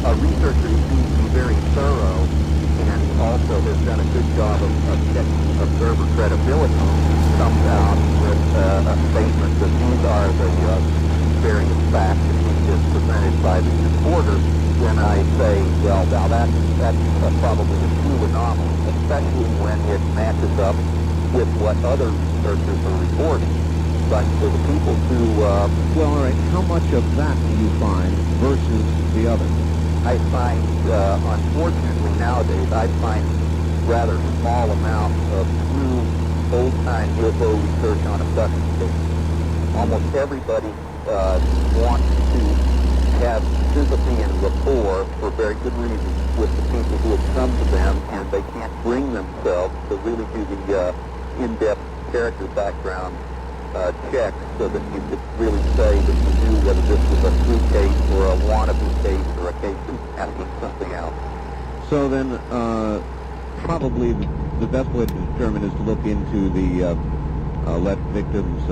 a researcher who seems to be very thorough and also has done a good job of checking observer credibility comes out with a statement that these are the various facts which is presented by the reporter, then I say, well, now that's probably a true anomaly, especially when it matches up with what other researchers are reporting. But for the people who... well, all right, how much of that do you find versus the other? I find, unfortunately nowadays, I find rather small amounts of true old-time UFO research on abduction cases. Almost everybody wants to have sympathy and rapport for very good reasons with the people who have come to them, and they can't bring themselves to really do the in-depth character background checks so that you could really say that you knew whether this was a true case or a wannabe case or a case of asking something else. So then, probably the best way to determine is to look into the let victims'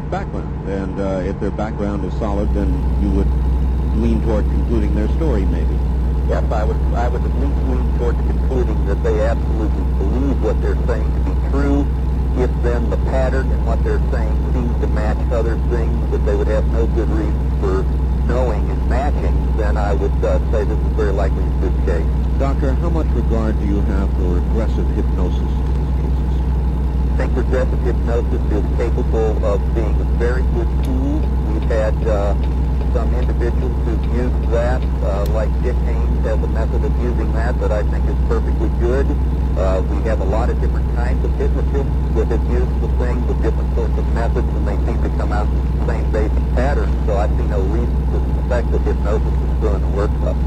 background, and if their background is solid, then you would lean toward concluding their story, maybe. Yes, I would at least lean toward concluding that they absolutely believe what they're saying to be true. If then the pattern in what they're saying seems to match other things that they would have no good reason for knowing and matching, then I would say this is very likely a good case. Doctor, how much regard do you have for regressive hypnosis in these cases? I think regressive hypnosis is capable of being a very good tool. We've had some individuals who've used that, like Dick Haynes has a method of using that I think is perfectly good. We have a lot of different kinds of hypnotists that have used the thing with different sorts of methods, and they seem to come out with the same basic pattern, so I see no reason to suspect that hypnosis is going to work up.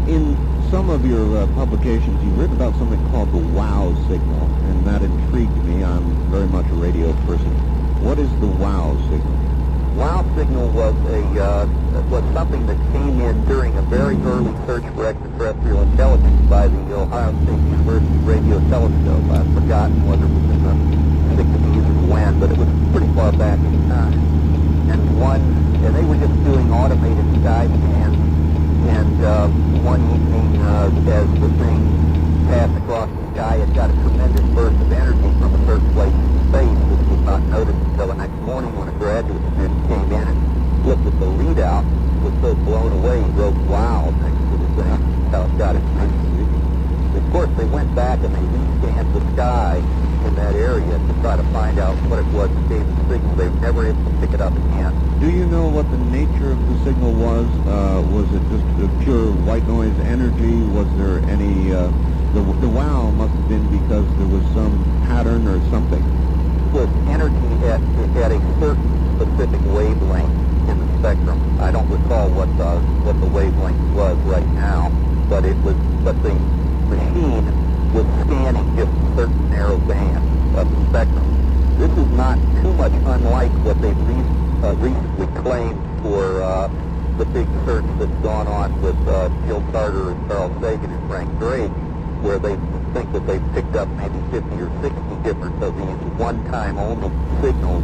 In some of your publications, you've written about something called the wow signal, and that intrigued me. I'm very much a radio person. What is the wow signal? Wow signal was something that came in during a very early search for extraterrestrial intelligence by the Ohio State University radio telescope. I've forgotten whether it was in the 60s or when, but it was pretty far back in time. And they were just doing automated sky scans, and one evening as the thing passed across the sky, it got a tremendous burst of energy from a certain place in space, which was not noticed until the next morning when a graduate student came in and looked at the readout, was so blown away he wrote wow next to the thing. How it got its name. Of course, they went back and they re-scanned the sky in that area to try to find out what it was that gave the signal. They were never able to pick it up again. Do you know what the nature of the signal was? Was it just a pure white noise energy? Was there any... The wow must have been because there was some pattern or something. It was energy at a certain specific wavelength in the spectrum. I don't recall what the wavelength was right now, but the machine was scanning just a certain narrow band of the spectrum. This is not too much unlike what they've recently claimed for the big search that's gone on with Jill Carter and Carl Sagan and Frank Drake, where they think that they've picked up maybe 50 or 60 different of these one-time only signals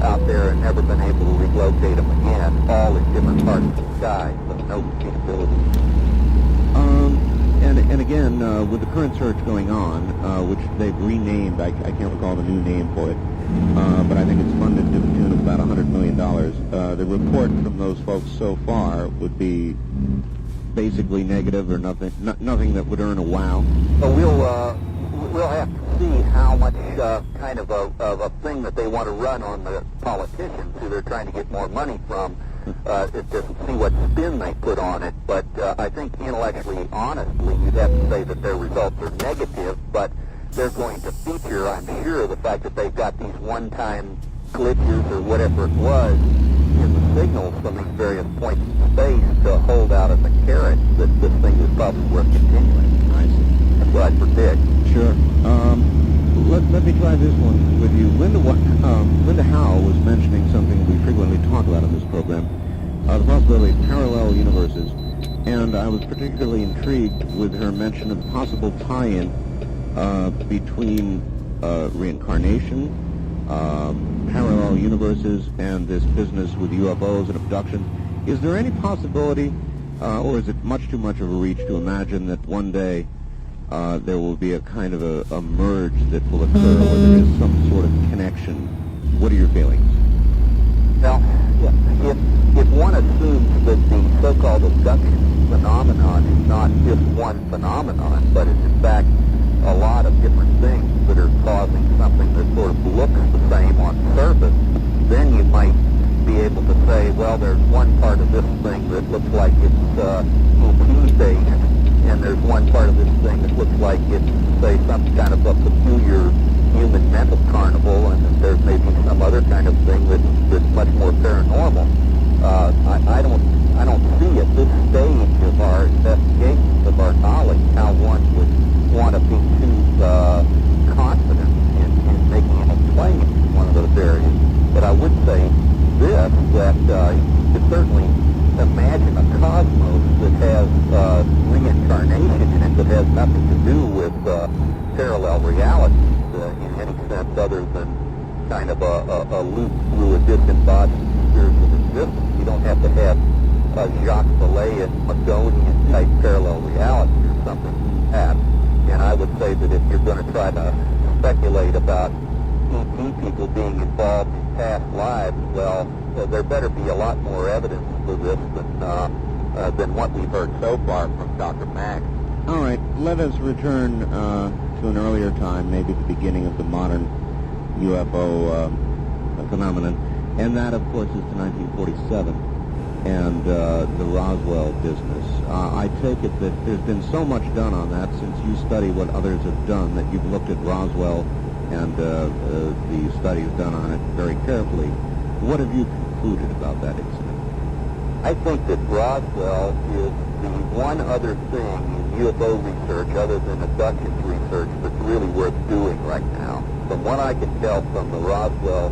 out there and never been able to relocate them again, all in different parts of the sky, so no repeatability. And again, with the current search going on, which they've renamed, I can't recall the new name for it, but I think it's funded to the tune of about $100 million. The report from those folks so far would be basically negative or nothing that would earn a wow. So we'll have to see how much kind of a thing that they want to run on the politicians who they're trying to get more money from, to see what spin they put on it. But I think intellectually, honestly, you'd have to say that their results are negative, but they're going to feature, I'm sure, the fact that they've got these one-time glitches or whatever it was in the signals from these various points in space to hold out as a carrot that this thing is probably worth continuing. I see. That's what I predict. Sure. Let me try this one with you. Linda Howe was mentioning something we frequently talk about on this program, the possibility of parallel universes, and I was particularly intrigued with her mention of possible tie-in between reincarnation, parallel universes, and this business with UFOs and abductions. Is there any possibility, or is it much too much of a reach to imagine that one day there will be a kind of a merge that will occur where there is some sort of connection? What are your feelings? Well, assumes that the so-called abduction phenomenon is not just one phenomenon, but is in fact a lot of different things that are causing something that sort of looks the same on the surface, then you might be able to say, well, there's one part of this thing that looks like it's ET-based, and there's one part of this thing that looks like it's, say, some kind of a peculiar human mental carnival, and then there's maybe some other kind of thing that's much more paranormal. I don't see at this stage of our investigation, of our knowledge, how one would want to be too confident in making a claim in one of those areas. But I would say this, that you could certainly imagine a cosmos that has reincarnation in it that has nothing to do with parallel realities in any sense other than kind of a loop through a disembodied spheres of existence. You don't have to have a Jacques Vallée and Maconian type parallel reality or something like that. And I would say that if you're going to try to speculate about ET people being involved in past lives, well, there better be a lot more evidence for this than what we've heard so far from Dr. Mack. All right, let us return to an earlier time, maybe the beginning of the modern UFO phenomenon, and that, of course, is to 1947 and the Roswell business. I take it that there's been so much done on that since you study what others have done, that you've looked at Roswell and the studies done on it very carefully. What have you concluded about that incident? I think that Roswell is the one other thing in UFO research other than abductions research that's really worth doing right now. From what I can tell from the Roswell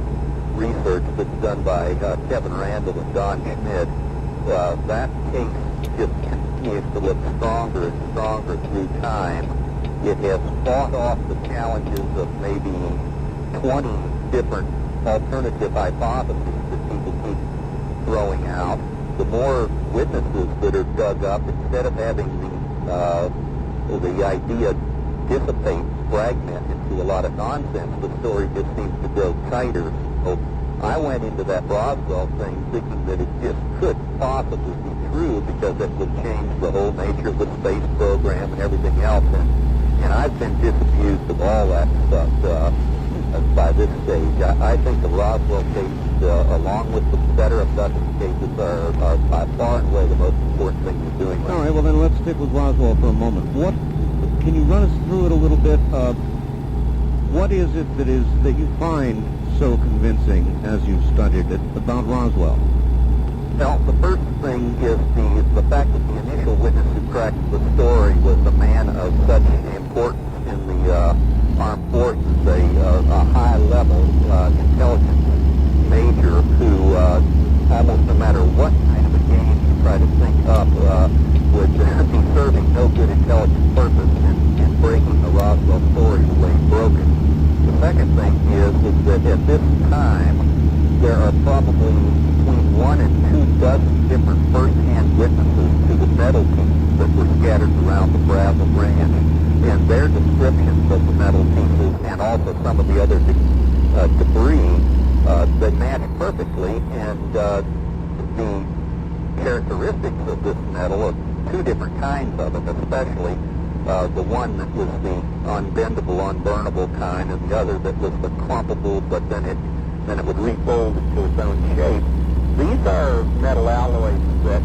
research that's done by Kevin Randall and Don Schmidt, that case just continues to look stronger and stronger through time. It has fought off the challenges of maybe 20 different alternative hypotheses that people keep throwing out. The more witnesses that are dug up, instead of having the idea dissipate, fragment into a lot of nonsense, the story just seems to grow tighter. So I went into that Roswell thing thinking that it just could possibly be true because it would change the whole nature of the space program and everything else. And I've been disabused of all that stuff by this stage. I think the Roswell case, along with the better abduction cases, are by far and away the most important thing we're doing. All right, well then let's stick with Roswell for a moment. What can you run us through it a little bit? What is it that you find so convincing as you've studied it about Roswell? Well, the first thing is the fact that the initial witness who cracked the story was a man of such importance in the armed forces, a high-level intelligence major who, almost no matter what kind of a game you try to think up, would be serving no good intelligence purpose in breaking the Roswell story the way he broke it. The second thing is that at this time, there are probably between 1 and 2 dozen different first-hand witnesses to the metal pieces that were scattered around the Brazil Ranch, and their descriptions of the metal pieces and also some of the other debris, they match perfectly, and the characteristics of this metal, of 2 different kinds of it, especially the one that was the unbendable, unburnable kind, and the other that was the clumpable, but then it would refold into its own shape. These are metal alloys that,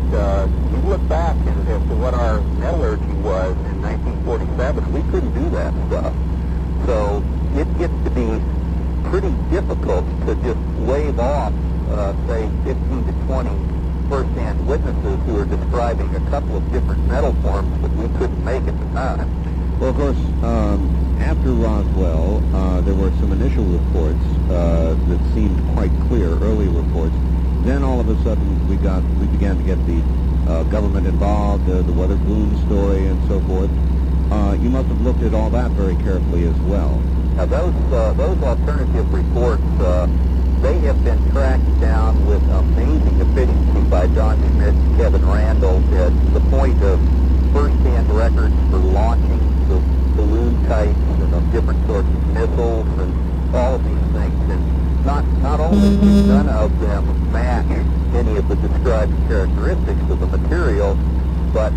you look back as to what our metallurgy was in 1947, we couldn't do that stuff. So it gets to be pretty difficult to just wave off, say, 15 to 20 first-hand witnesses who are describing a couple of different metal forms that we couldn't make at the time. Well, of course, after Roswell, there were some initial reports that seemed quite clear, early reports. Then all of a sudden, we began to get the government involved, the weather balloon story, and so forth. You must have looked at all that very carefully as well. Now, those alternative reports, they have been tracked down with amazing efficiency by John Schmidt and Kevin Randall to the point of first-hand records for launching the balloon types and of different sorts of missiles and all of these things. And not only None of them match any of the described characteristics of the material, but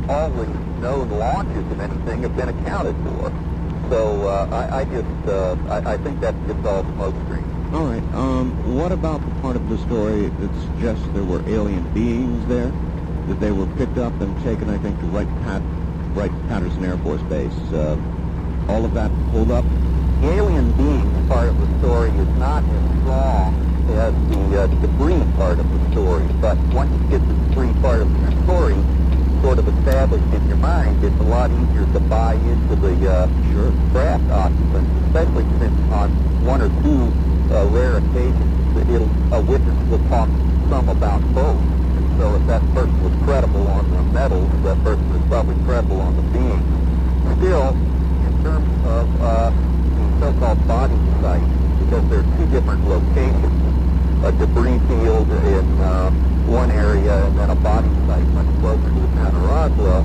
all the known launches of anything have been accounted for. So I think that's just all smokescreen. All right. What about the part of the story that suggests there were alien beings there? That they were picked up and taken, I think, to Wright-Patterson Air Force Base. All of that pulled up? The alien beings part of the story is not as strong as the debris part of the story, but once you get the debris part of the story sort of established in your mind, it's a lot easier to buy into the craft occupants, especially since on one or two rare occasions a witness will talk some about both. And so if that person was credible on the metals, that person is probably credible on the beings. Still, in terms of the so-called body site, because there are two different locations, a debris field in one area and then a body site much closer to the town of Roswell,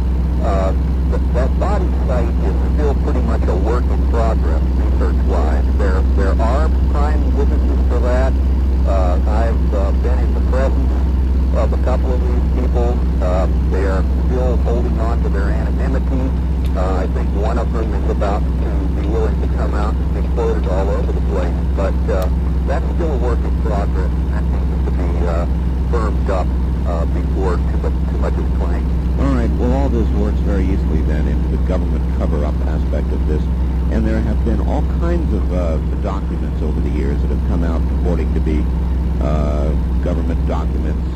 that body site is still pretty much a work in progress research-wise. There are prime witnesses for that. I've been in the presence of a couple of these people. They are still holding on to their anonymity. I think one of them is about to be willing to come out and be quoted all over the place. But that's still a work in progress, and that needs to be firmed up before too much is claimed. All right. Well, all this works very easily then into the government cover-up aspect of this. And there have been all kinds of documents over the years that have come out purporting to be government documents,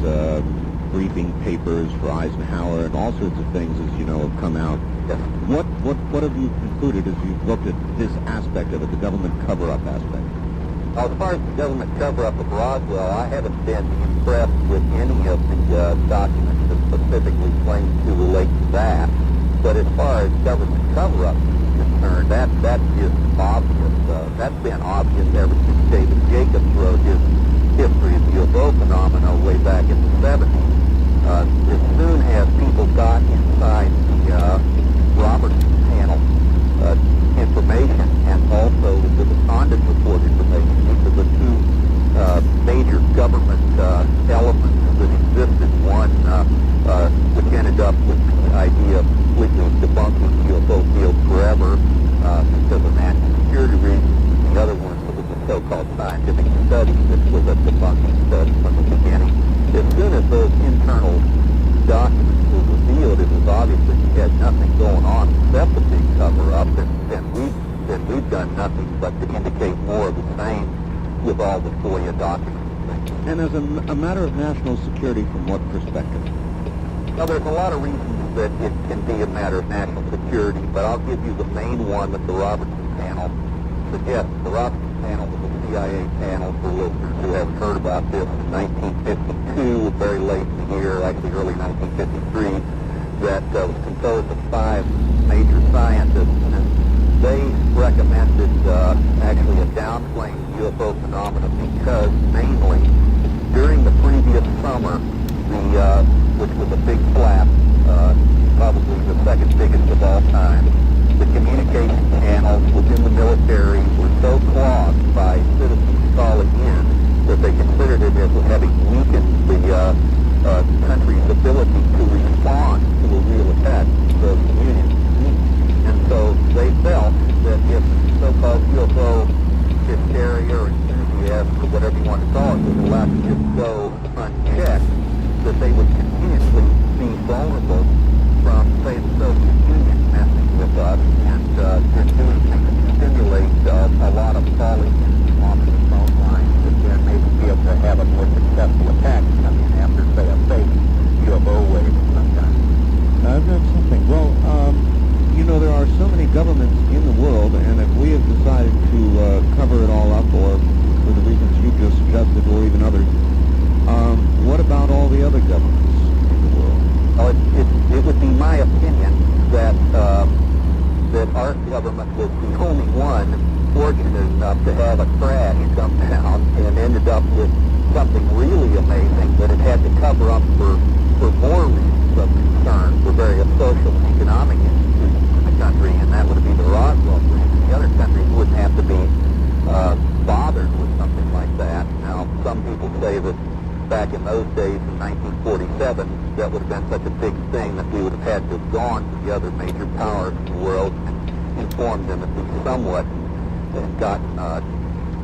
briefing papers for Eisenhower, and all sorts of things, as you know, have come out. Yes. What have you concluded as you've looked at this aspect of it, the government cover-up aspect? As far as the government cover-up of Roswell, I haven't been impressed with any of the documents that specifically claim to relate to that. But as far as government cover-up is concerned, that's just obvious. That's been obvious ever since David Jacobs wrote his history of UFO phenomena way back in the 70s. As soon as people got inside the Robertson panel information and also the Condon report information, these are the two major government elements that existed. One which ended up with the idea of completely debunking UFO field forever because of national security reasons. The other one was the so-called scientific study, which was a debunking study from the beginning. As soon as those internal documents were revealed, it was obvious that you had nothing going on except a big cover-up, and we've done nothing but to indicate more of the same with all the FOIA documents. And as a matter of national security, from what perspective? Well, there's a lot of reasons that it can be a matter of national security, but I'll give you the main one that the Robertson panel suggests. The Robertson panel was a CIA panel, for listeners who haven't heard about this, in 1952, very late in the year, actually early 1953, that was composed of 5 major scientists, and they recommended actually a downplaying UFO phenomena because mainly during the previous summer, which was a big flap, probably the second biggest of all time, the communication channels within the military were so clogged by citizens calling in that they considered it as having weakened the country's ability to respond to a real attack from the Soviet Union. And so they felt that if so-called UFO hysteria or enthusiasm or whatever you want to call it was allowed to just go unchecked, that they would continuously be vulnerable from, say, the Soviet Union messing with us and doing things to stimulate a lot of calling on the phone lines and then maybe be able to have a more successful attack coming after, say, a fake UFO wave of some kind. I've got something. Well, you know, there are so many governments in the world, and if we have decided to cover it all up, or for the reasons you just suggested, or even others, what about all the other governments in the world? Oh, it would be my opinion that that our government was the only one fortunate enough to have a crash come down and ended up with something really amazing that it had to cover up for more reasons of concern for various social and economic institutions in the country, and that would be the Roswell reason. The other countries wouldn't have to be bothered with something like that. back in those days in 1947, that would have been such a big thing that we would have had to have gone to the other major powers in the world and informed them at least somewhat and gotten a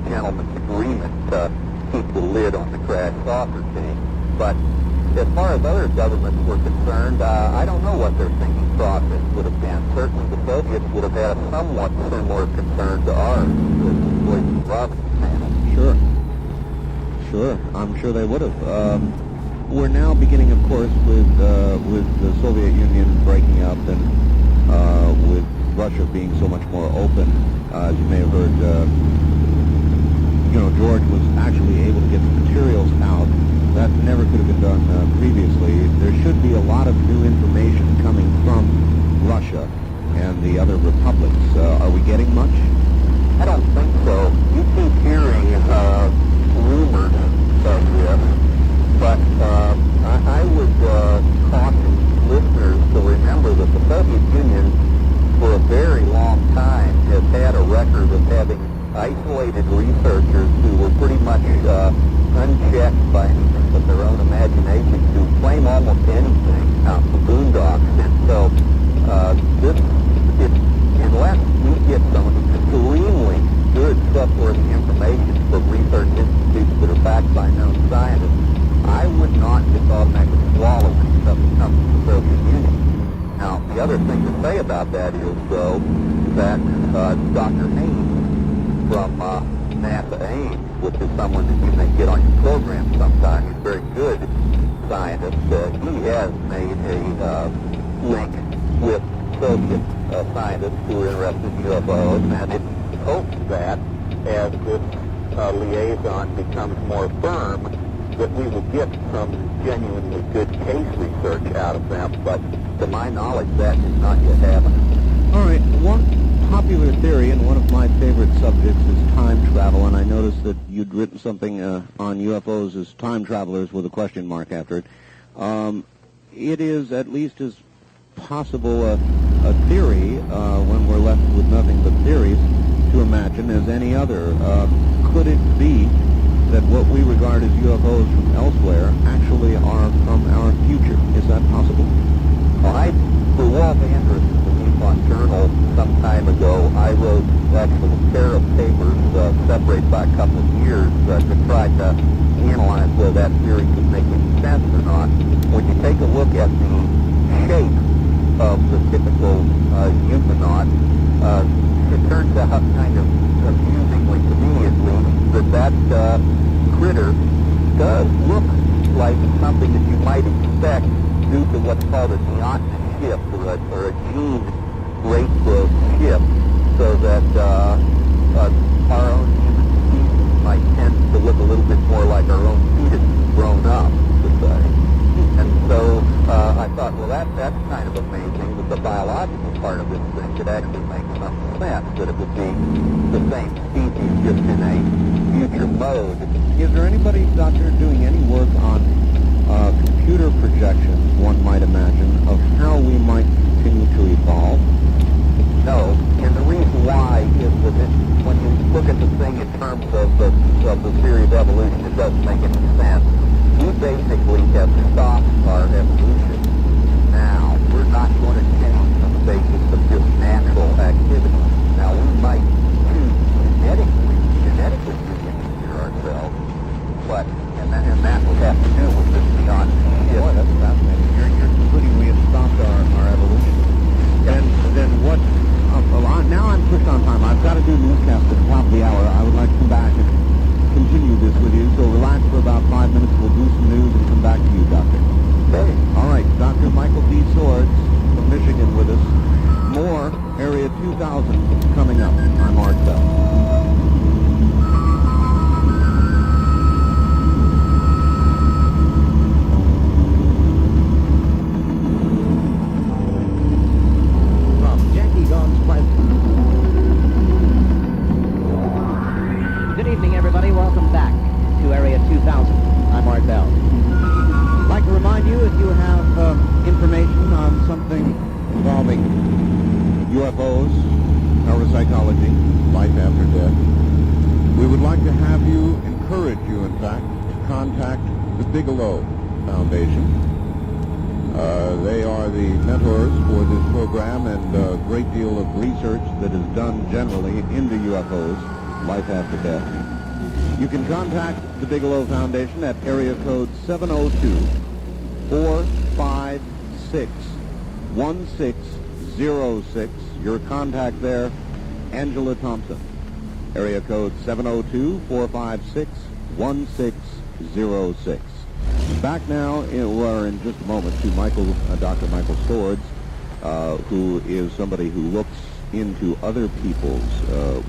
gentleman's agreement to keep the lid on the crash saucer thing. But as far as other governments were concerned, I don't know what their thinking process would have been. Certainly the Soviets would have had a somewhat similar concern to ours, as Boyce Robinson had. Sure, I'm sure they would have. We're now beginning, of course, with the Soviet Union breaking up and with Russia being so much more open. As you may have heard, George was actually able to get the materials out. That never could have been done previously. There should be a lot of new information coming from Russia and the other republics. Are we getting much? I don't think so. You keep hearing rumors of this, but I would caution listeners to remember that the Soviet Union, for a very long time, has had a record of having isolated researchers who were pretty much unchecked by anything but their own imagination, who claim almost anything out the boondocks. And so unless we get some extremely good trustworthy information from research institutes that are backed by known scientists, I would not just automatically swallow any stuff that comes from the Soviet Union. Now, the other thing to say about that is, though, that Dr. Haynes from NASA Ames, which is someone that you may get on your program sometime, he's a very good scientist. He has made a link with Soviet scientists who are interested in UFOs, and it hopes that as this liaison becomes more firm, that we will get some genuinely good case research out of them, but to my knowledge, that is not yet happening. All right, one popular theory, and one of my favorite subjects, is time travel, and I noticed that you'd written something on UFOs as time travelers with a question mark after it. It is at least as possible a theory, when we're left with nothing but theories, to imagine as any other. Could it be that what we regard as UFOs from elsewhere actually are from our future? Is that possible? Well, for Walt Andrus, the Nippon Journal, some time ago, I wrote actually a pair of papers separated by a couple of years to try to analyze whether that theory could make any sense or not. When you take a look at the shape of the typical euthanaut, it turns out kind of amusingly to me at least that critter does look like something that you might expect due to what's called a neon shift or a gene rate growth shift, so that our own human species might tend to look a little bit more like our own fetus grown up, to say. And so I thought, well, that's kind of amazing that the biological part of this thing could actually make some sense, that it would be the same species just in a future mode. Is there anybody, Doctor, doing any work on computer projections, one might imagine, of how we might continue to evolve? No, and the reason why is that when you look at the thing in terms of the theory of evolution, it doesn't make any sense. We basically have stopped our evolution now. We're not going to change on the basis of just natural activity. Now, we might choose genetically re-engineer ourselves, but and that would have to do with this beyond. Boy, that's fascinating. You're concluding we have stopped our evolution. And then what? Now I'm pushed on time. I've got to do newscast at the top of the hour. I would like to come back and continue this with you. So relax for about 5 minutes. We'll do some news and come back to you, Doctor. Okay. All right, Dr. Michael D. Swords from Michigan with us. More Area 2000 coming up. I'm Art Bell. Good evening, everybody. Welcome back to Area 2000. I'm Art Bell. I'd like to remind you, if you have information on something involving UFOs, parapsychology, life after death, we would like to have you, encourage you, in fact, to contact the Bigelow Foundation. They are the mentors for this program, and a great deal of research that is done generally into UFOs, life after death. You can contact the Bigelow Foundation at area code 702-456-1606. Your contact there, Angela Thompson. Area code 702-456-1606. Back now, or in just a moment, to Dr. Michael Swords, who is somebody who looks into other people's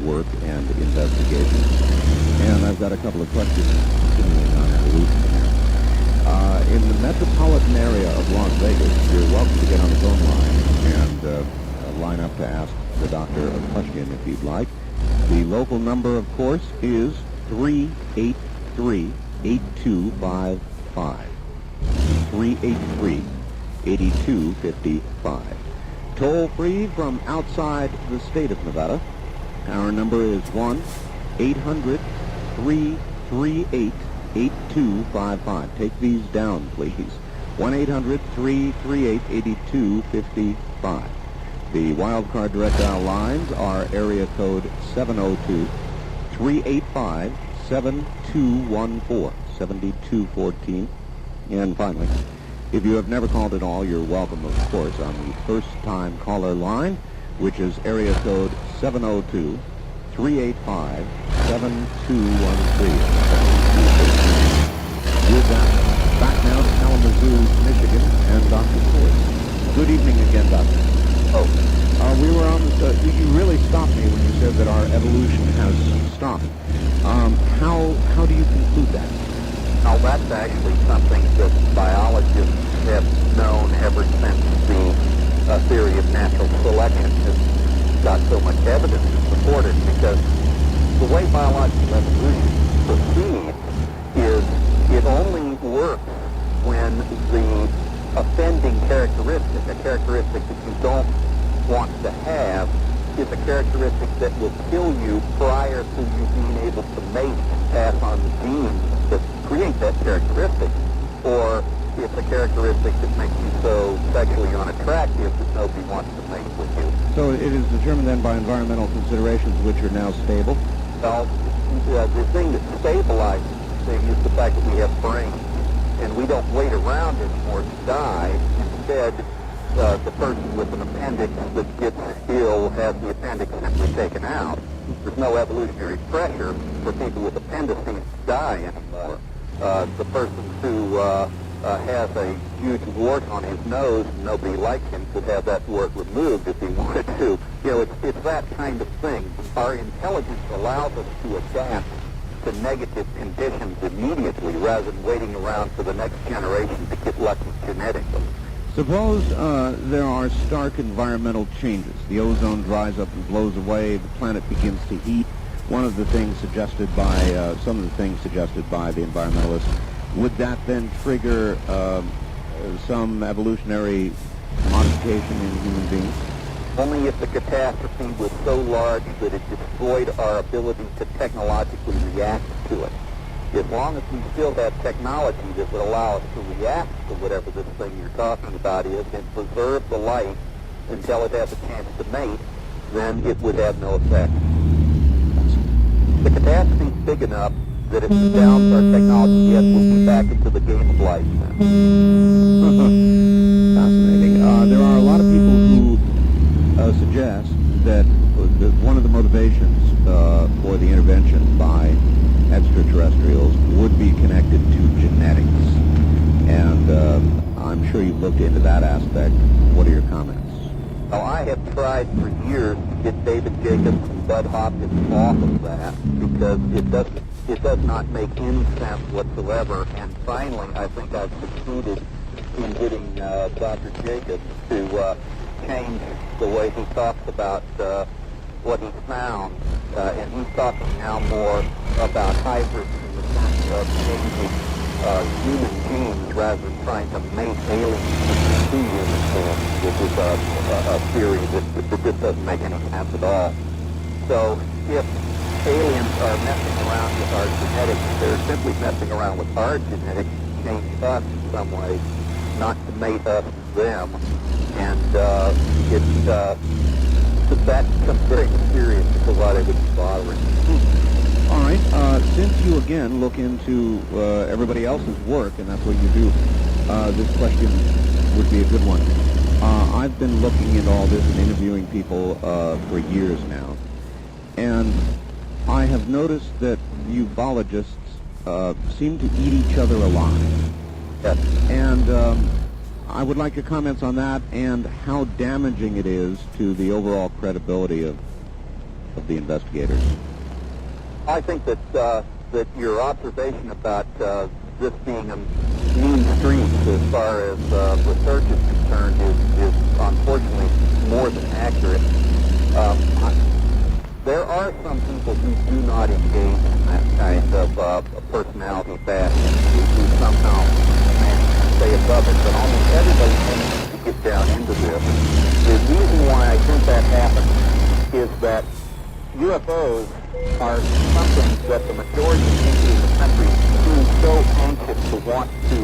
work and investigations. And I've got a couple of questions continuing on evolution here. In the metropolitan area of Las Vegas, you're welcome to get on the phone line and line up to ask the doctor a question if you'd like. The local number, of course, is 383-8255. 383-8255. Toll free from outside the state of Nevada. Our number is 1-800-338-8255. Take these down, please. 1-800-338-8255. The wildcard direct dial lines are area code 702-385-7214. 7214. And finally, if you have never called at all, you're welcome, of course, on the first-time caller line, which is area code 702-385-7213. With that, back now to Kalamazoo, Michigan, and Dr. Swords. Good evening again, Doctor. We were on you really stopped me when you said that our evolution has stopped. How do you conclude that? Now, that's actually something that biologists have known ever since the theory of natural selection has got so much evidence to support it, because the way biological evolution proceeds is it only works when the offending characteristic, a characteristic that you don't want to have, is a characteristic that will kill you prior to you being able to mate, pass on the genes that create that characteristic, or it's a characteristic that makes you so sexually unattractive that nobody wants to mate with you. So it is determined then by environmental considerations, which are now stable? Well, the thing that stabilizes the thing is the fact that we have brains, and we don't wait around anymore to die. Instead, the person with an appendix that gets ill has the appendix simply taken out. There's no evolutionary pressure for people with appendices to die anymore. The person who has a huge wart on his nose and nobody likes him could have that wart removed if he wanted to. You know, it's that kind of thing. Our intelligence allows us to adapt to negative conditions immediately rather than waiting around for the next generation to get lucky genetically. Suppose there are stark environmental changes. The ozone dries up and blows away. The planet begins to heat. One of the things suggested by, some of the things suggested by the environmentalists, would that then trigger some evolutionary modification in human beings? Only if the catastrophe was so large that it destroyed our ability to technologically react to it. As long as we still have technology that would allow us to react to whatever this thing you're talking about is and preserve the life until it has a chance to mate, then it would have no effect. The catastrophe is big enough that if it downs our technology yet, we'll be back into the game of life then. Fascinating. There are a lot of people who suggest that one of the motivations for the intervention by extraterrestrials would be connected to genetics. And I'm sure you've looked into that aspect. What are your comments? Well, I have tried for years to get David Jacobs and Bud Hopkins off of that because it does not make any sense whatsoever. And finally, I think I've succeeded in getting Dr. Jacobs to change the way he talks about what he's found. And he's talking now more about hybrids in the sense of changing human genes rather than trying to mate aliens to human forms, which is a theory that just doesn't make any sense at all. So if aliens are messing around with our genetics, they're simply messing around with our genetics, change us in some way, not to mate us with them. And that becomes very mysterious as to why they would be bothering. All right. Since you, again, look into everybody else's work, and that's what you do, this question would be a good one. I've been looking into all this and interviewing people for years now, and I have noticed that ufologists seem to eat each other alive. Yes. And I would like your comments on that and how damaging it is to the overall credibility of the investigators. I think that your observation about this being a mean stream as far as research is concerned is unfortunately more than accurate. There are some people who do not engage in that kind of personality fashion, who somehow manage to stay above it, but almost everybody tends to get down into this. The reason why I think that happens is that UFOs are something that the majority of people in the country seem so anxious to want to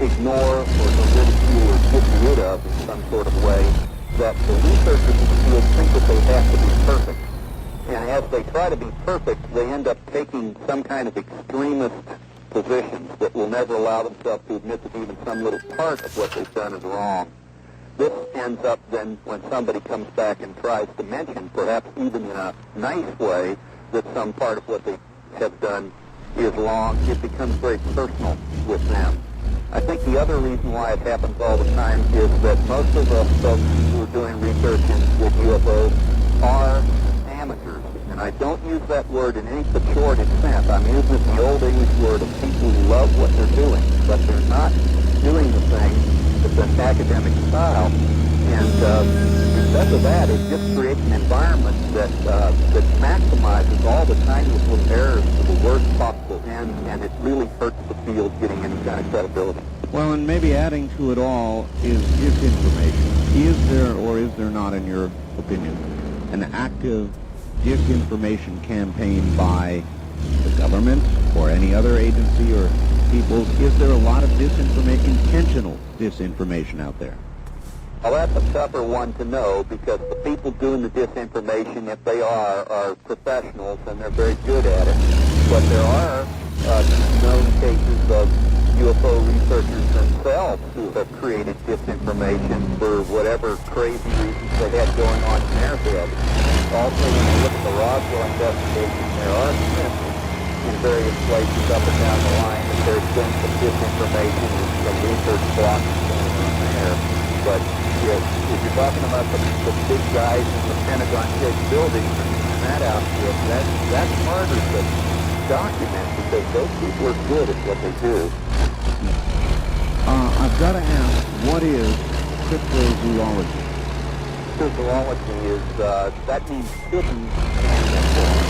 ignore or to ridicule or get rid of in some sort of way that the researchers in the field think that they have to be perfect. And as they try to be perfect, they end up taking some kind of extremist positions that will never allow themselves to admit that even some little part of what they've done is wrong. This ends up then when somebody comes back and tries to mention, perhaps even in a nice way, that some part of what they have done is wrong, it becomes very personal with them. I think the other reason why it happens all the time is that most of the folks who are doing research with UFOs are amateurs. And I don't use that word in any pejorative sense. I'm using the old English word of people who love what they're doing, but they're not doing the thing with an academic style. And because of that, it just creates an environment that maximizes all the tiniest little errors to the worst possible end, and it really hurts the field getting any kind of credibility. Well, and maybe adding to it all is disinformation. Is there or is there not, in your opinion, an active disinformation campaign by the government or any other agency or peoples? Is there a lot of disinformation, intentional disinformation out there? Well, that's a tougher one to know because the people doing the disinformation, if they are professionals and they're very good at it. But there are known cases of UFO researchers themselves who have created disinformation for whatever crazy reasons they had going on in their head. Also, when you look at the Roswell investigation, there are hints in various places up and down the line that there's been some disinformation and some research blocks going on there. But if you're talking about the big guys in the Pentagon-shaped buildings and that outfit, that's harder to document because those people are good at what they do. I've got to ask, what is cryptozoology? Cryptozoology is, that means hidden animal form.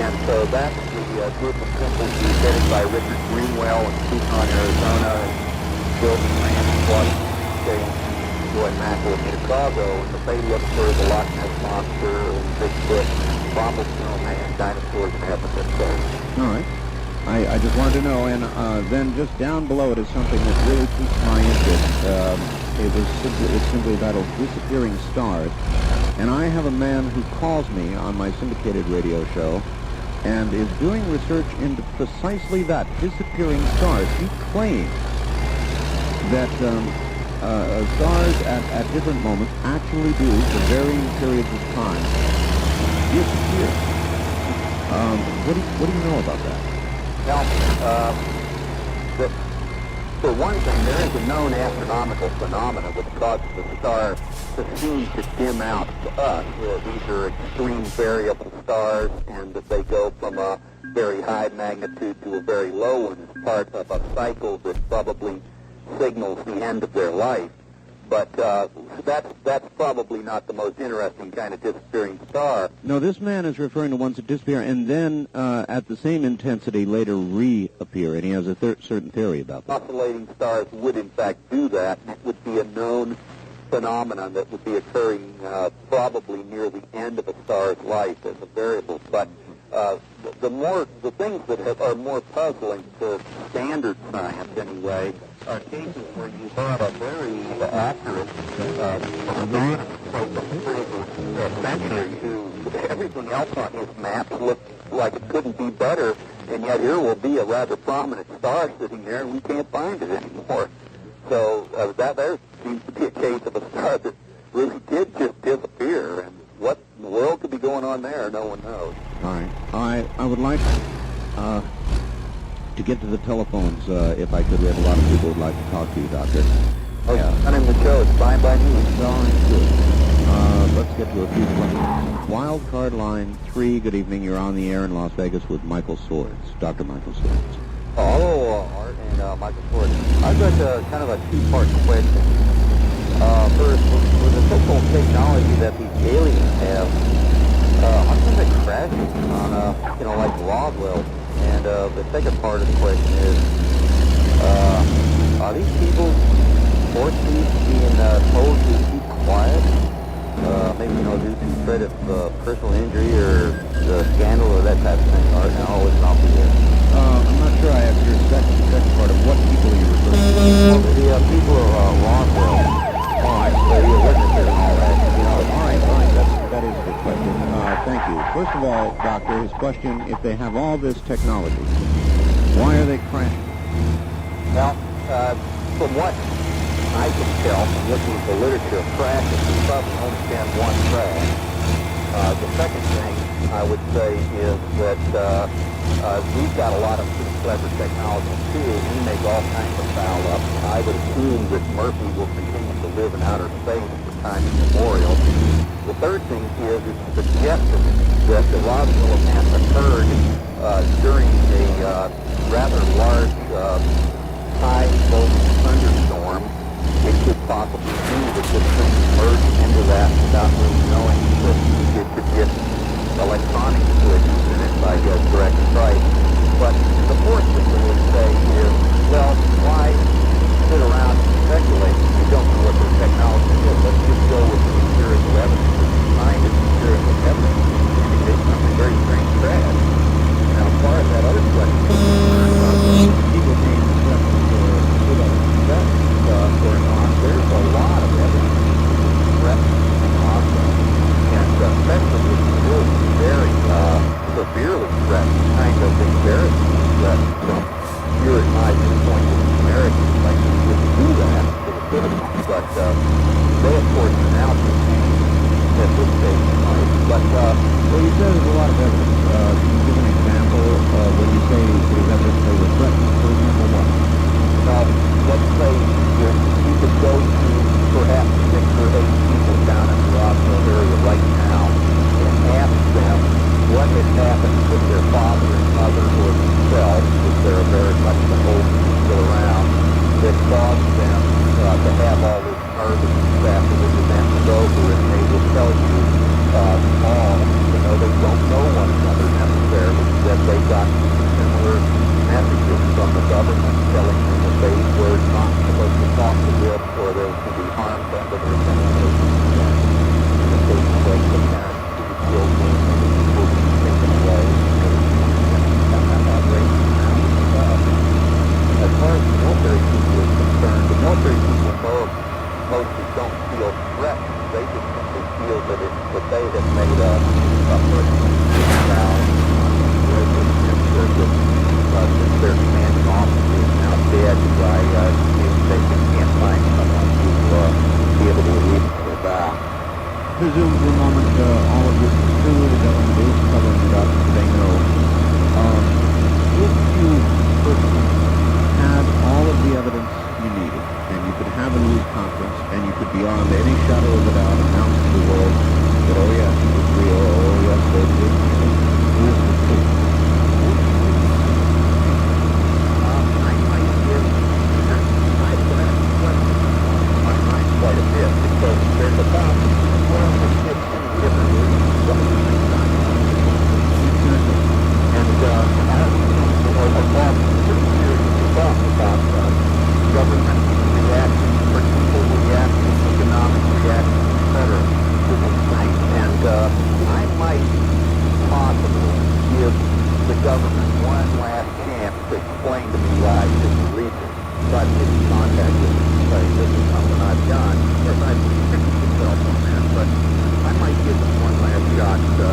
And so that's the group of symbols headed by Richard Greenwell in Tucson, Arizona, and Gilbert Rand in Washington State, Joy Mackel in Chicago, and the they look for the Loch Ness Monster and Bigfoot, Fossil Snowman, dinosaurs, and episodes. All right. I just wanted to know, and then just down below it is something that really piqued my interest. It's simply titled Disappearing Stars, and I have a man who calls me on my syndicated radio show and is doing research into precisely that, disappearing stars. He claims that stars at different moments actually do, for varying periods of time, disappear. What do you know about that? Well, for one thing, there is a known astronomical phenomenon which causes the star to seem to dim out to us. These are extreme variable stars, and that they go from a very high magnitude to a very low one as part of a cycle that probably signals the end of their life. But that's probably not the most interesting kind of disappearing star. No, this man is referring to ones that disappear and then at the same intensity later reappear, and he has a certain theory about that. Oscillating stars would in fact do that, and it would be a known phenomenon that would be occurring probably near the end of a star's life as a variable. But the things that are more puzzling to standard science anyway are cases where you have a very accurate century who everything else on his map looks like it couldn't be better, and yet here will be a rather prominent star sitting there, and we can't find it anymore. So there seems to be a case of a star that really did just disappear, and what in the world could be going on there, no one knows. All right. I would like to get to the telephones, if I could. We have a lot of people who'd like to talk to you, Doctor. Oh, yeah. Running the show. It's fine by me. All right, good. Let's get to a few questions. Wild card line 3, good evening. You're on the air in Las Vegas with Michael Swords, Dr. Michael Swords. Hello, Art and Michael Swords. I've got kind of a two-part question. First, with the so-called technology that these aliens have, how come they crash on, like Roswell? And the second part of the question is, are these people forced to being told to keep quiet? Maybe, due to threat of personal injury or scandal or that type of thing, Art, and I'll always not be there. I'm not sure I have your second part of what people you're referring to. Well, the people of Roswell. All right, so you're witness and all that. All right. That is a good question. Thank you. First of all, Doctor, his question, if they have all this technology, why are they crashing? Well, from what I can tell from looking at the literature of crashes, we probably only been one crash. The second thing I would say is that we've got a lot of pretty clever technology too. We make all kinds of foul up. I would assume that Murphy will continue to live in outer space for time immemorial. The third thing is it's suggested that the Roswell event occurred during a rather large high voltage thunderstorm. It could possibly be that this thing merged into that without really knowing that it could get electronic switches in it by direct strike. But the fourth thing I would say is, well, why sit around and speculate? We don't know what their technology is. Let's just go with the empirical evidence that's behind it. Empirical evidence indicates something very strange crash. Now, as far as that other question, people being going on, there's a lot of evidence threatening Aussie, and especially if it's really very severely threatened, kind of embarrassing threats from your and my viewpoint as Americans, like we wouldn't do that to the citizens, but they, of course, denounce it at this stage in life. But, well, you said there's a lot of evidence. Can you give an example when you say there's evidence they were threatened? For example, what? Let's say you could go to perhaps 6 or 8 people down in the Roswell area right now and ask them what had happened with their father and mother or themselves, if they're very much the old people around, that caused them to have all this nervous after this event was over, and they will tell you all, they don't know one another necessarily, that they got similar messages from the government telling them that they were not supposed to talk to this or there was going to be harm done to their families. In the case of the parents who were killed and the people who were taken away, as far as the military people are concerned, the military people mostly don't feel threatened. They just simply feel that they have made a personal challenge since their commanding officer is now dead, they can't find someone to be able to relieve their back. Presume for a moment all of this is true, the government is covering it up, they know. If you personally had all of the evidence you needed, and you could have a news conference, and you could beyond any shadow of a doubt announce to the world that, oh yes, it was real, oh yes, they did, here's the truth. Quite a bit, because there's about 12 to 15 one last chance to explain to me why I shouldn't read this. So I've been in contact with them and say, this is something I've done. Of course, I've fixed myself on that, but I might give them one last shot to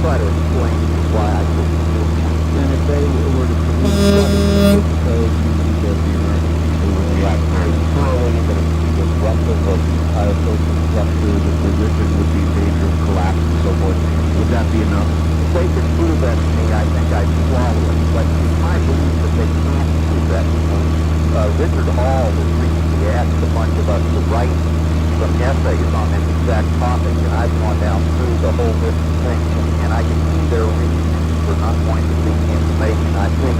try to explain to me why I shouldn't do it. And if they were to produce studies, suppose you that the American people would react very poorly, that it would be disruptive of the entire social structure, that the religion would be in danger of collapse and so forth, would that be enough? If they could prove that to me, I think I'd swallow it. But it's my belief that they can't prove that to me. Richard Hall has recently asked a bunch of us to write some essays on this exact topic, and I've gone down through the whole list of things, and I can see their reasons for not wanting to leak information. I think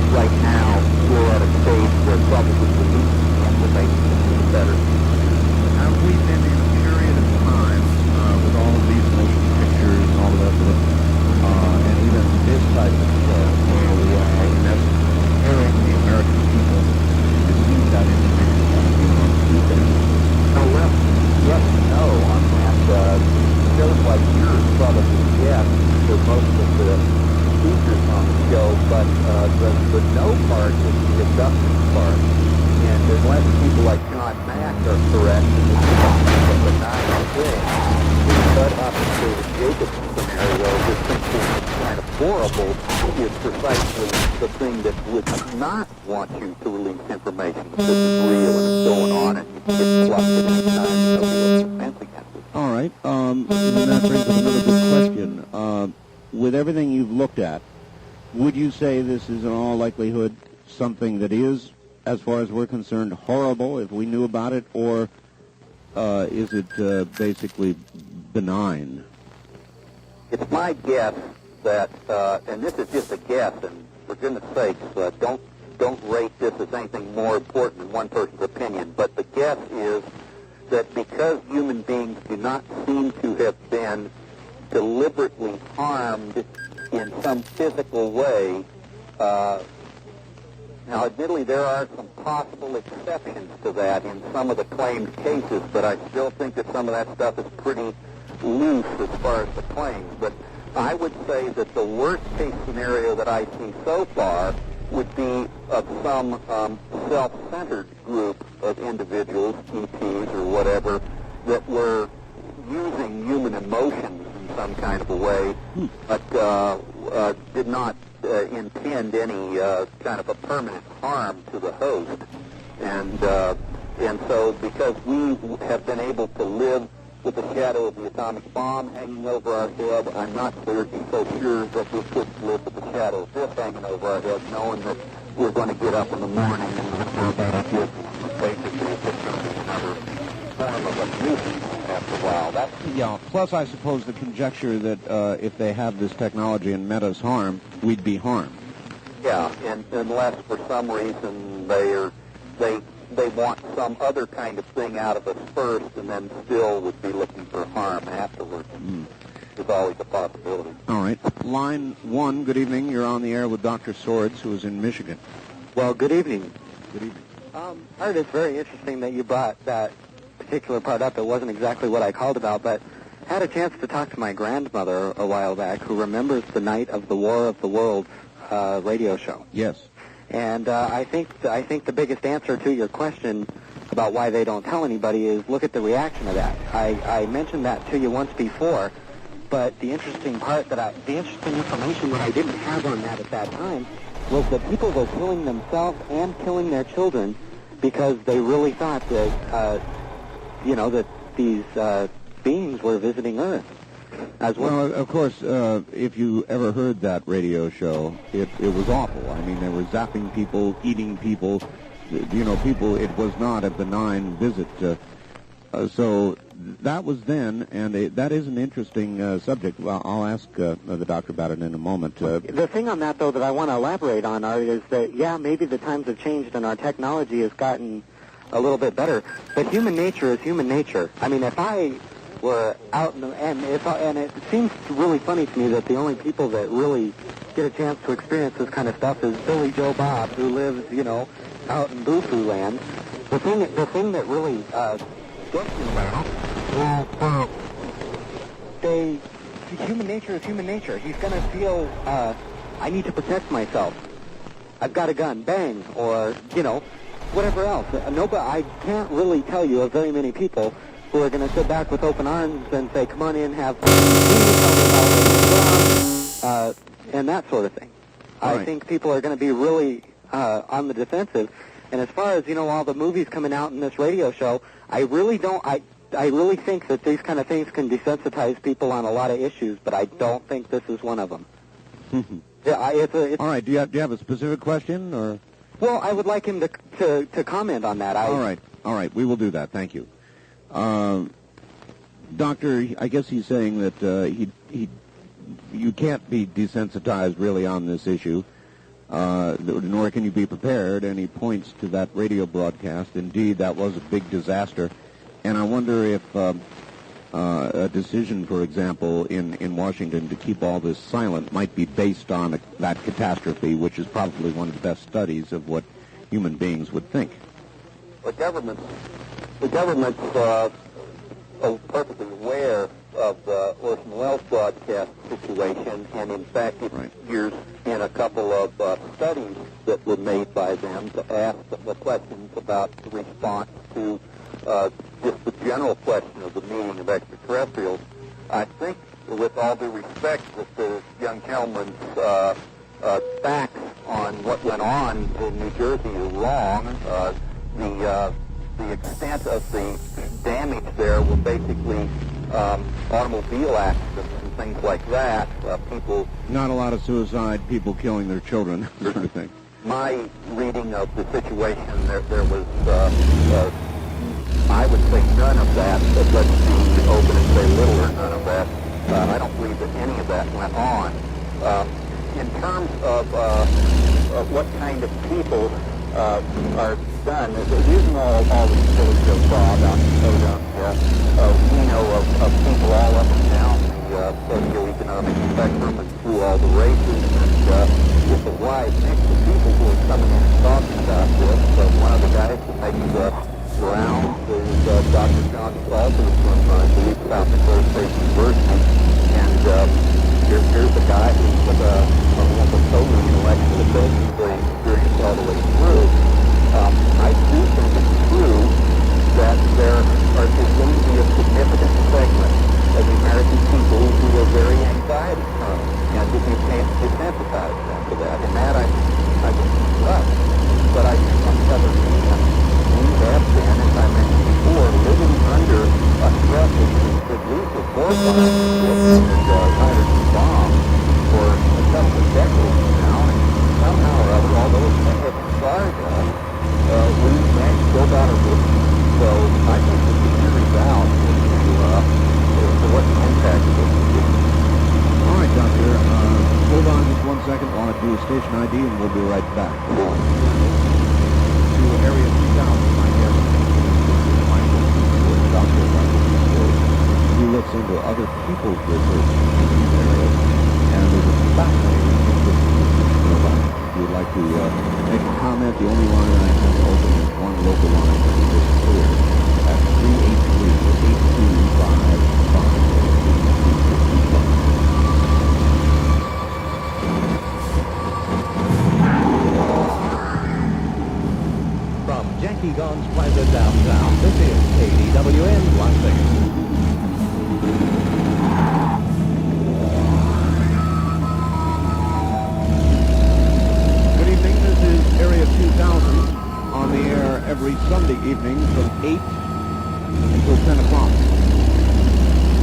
right now we're at a stage where probably the leaking information is better. Have we been in a period of time with all of these motion pictures and all the rest of it, and even this type of show, where we are, in essence, preparing the American people to receive that information coming in on Tuesday? No, yes and no on that. Shows like yours probably yes for most of the features on the show, but the no part is the abduction part. And unless people like John Mack are correct, this is a benign thing. The Bud Hopkins Jacob scenario, this thing is kind of horrible, is precisely the thing that would not want you to release information. This is real and it's going on, and you can get plucked at any time and nobody else defense against it. All right. And that brings up another good question. With everything you've looked at, would you say this is in all likelihood something that is, as far as we're concerned, horrible if we knew about it, or is it basically benign? It's my guess that, and this is just a guess, and for goodness sakes, don't rate this as anything more important than one person's opinion, but the guess is that because human beings do not seem to have been deliberately harmed in some physical way, now admittedly there are some possible exceptions to that in some of the claimed cases, but I still think that some of that stuff is pretty loose as far as the claims. But I would say that the worst case scenario that I see so far would be of some self-centered group of individuals, ETs or whatever, that were using human emotions in some kind of a way, but did not intend any kind of a permanent harm to the host. And so because we have been able to live with the shadow of the atomic bomb hanging over our head, I'm not so sure that we could live with the shadow of this hanging over our head, knowing that we're going to get up in the morning and we're going to get basically it's going to be another form of a nuisance after a while. Yeah, plus I suppose the conjecture that if they have this technology and meant us harm, we'd be harmed. Yeah, and unless for some reason they want some other kind of thing out of us first and then still would be looking for harm afterwards. There's always a possibility. All right. Line 1, good evening. You're on the air with Dr. Swords, who is in Michigan. Well, good evening. Good evening. Art, it's very interesting that you brought that particular part up. It wasn't exactly what I called about, but I had a chance to talk to my grandmother a while back who remembers the night of the War of the Worlds radio show. Yes. And I think the biggest answer to your question about why they don't tell anybody is look at the reaction of that. I mentioned that to you once before, but the interesting information that I didn't have on that at that time was that people were killing themselves and killing their children because they really thought that that these beings were visiting Earth. Well, of course, if you ever heard that radio show, it was awful. I mean, they were zapping people, eating people. People, it was not a benign visit. So that was then, and that is an interesting subject. Well, I'll ask the doctor about it in a moment. The thing on that, though, that I want to elaborate on, Art, is that, yeah, maybe the times have changed and our technology has gotten a little bit better, but human nature is human nature. I mean, if I were out in the, and it seems really funny to me that the only people that really get a chance to experience this kind of stuff is Billy Joe Bob, who lives, out in Boo-Foo land. The thing that really gets me about human nature is human nature. He's going to feel I need to protect myself. I've got a gun, bang, or, you know, whatever else. I can't really tell you of very many people who are going to sit back with open arms and say, come on in, have fun, and that sort of thing. I think people are going to be really on the defensive. And as far as, you know, all the movies coming out in this radio show, I really think that these kind of things can desensitize people on a lot of issues, but I don't think this is one of them. All right. Do you have a specific question, or? Well, I would like him to comment on that. All right. We will do that. Thank you. Doctor, I guess he's saying that you can't be desensitized really on this issue, nor can you be prepared. And he points to that radio broadcast. Indeed, that was a big disaster. And I wonder if a decision, for example, in Washington to keep all this silent might be based on that catastrophe, which is probably one of the best studies of what human beings would think. The government's perfectly aware of the Orson Welles broadcast situation, and in fact it appears in a couple of studies that were made by them to ask the questions about the response to just the general question of the meaning of extraterrestrials. I think, with all due respect, that the young gentleman's facts on what went on in New Jersey are wrong. The extent of the damage there were basically automobile accidents and things like that. People... Not a lot of suicide, people killing their children, sort of thing. My reading of the situation, there was... I would say none of that, but let's be open and say little or none of that. I don't believe that any of that went on. In terms of what kind of people are done, using all these stories so far about we know of people all up and down the socioeconomic spectrum and through all the races, and with a wide mix of people who are coming in and talking about this. One of the guys that makes rounds is Dr. John Salter from the South Dakota State University, and here's a guy who's with a totally intellectual basically experience all the way through. I do think it's true that there is going to be a significant segment of the American people who are very anxiety-prone, and if you can't desensitize them to that, and that I think is right. But I think on the other hand, we have been, as I mentioned before, living under a threat that at least a horrifying hydrogen bomb for a couple of decades now, and somehow or other, although it's not started we managed to go about our business. So I think that the jury's out to what the impact of this will be. All right, Doctor. Hold on just 1 second while I do a station ID, and we'll be right back. To Area 2000, my guest, Dr. who looks into other people's research in these areas, and there's a fascinating thing about it. If you'd like to make a comment, the only line I have open is one local line that is clear. That's 383-8255. Jackie Gons Plaza downtown. This is KDWN Las Vegas. Good evening. This is Area 2000 on the air every Sunday evening from 8 until 10 o'clock.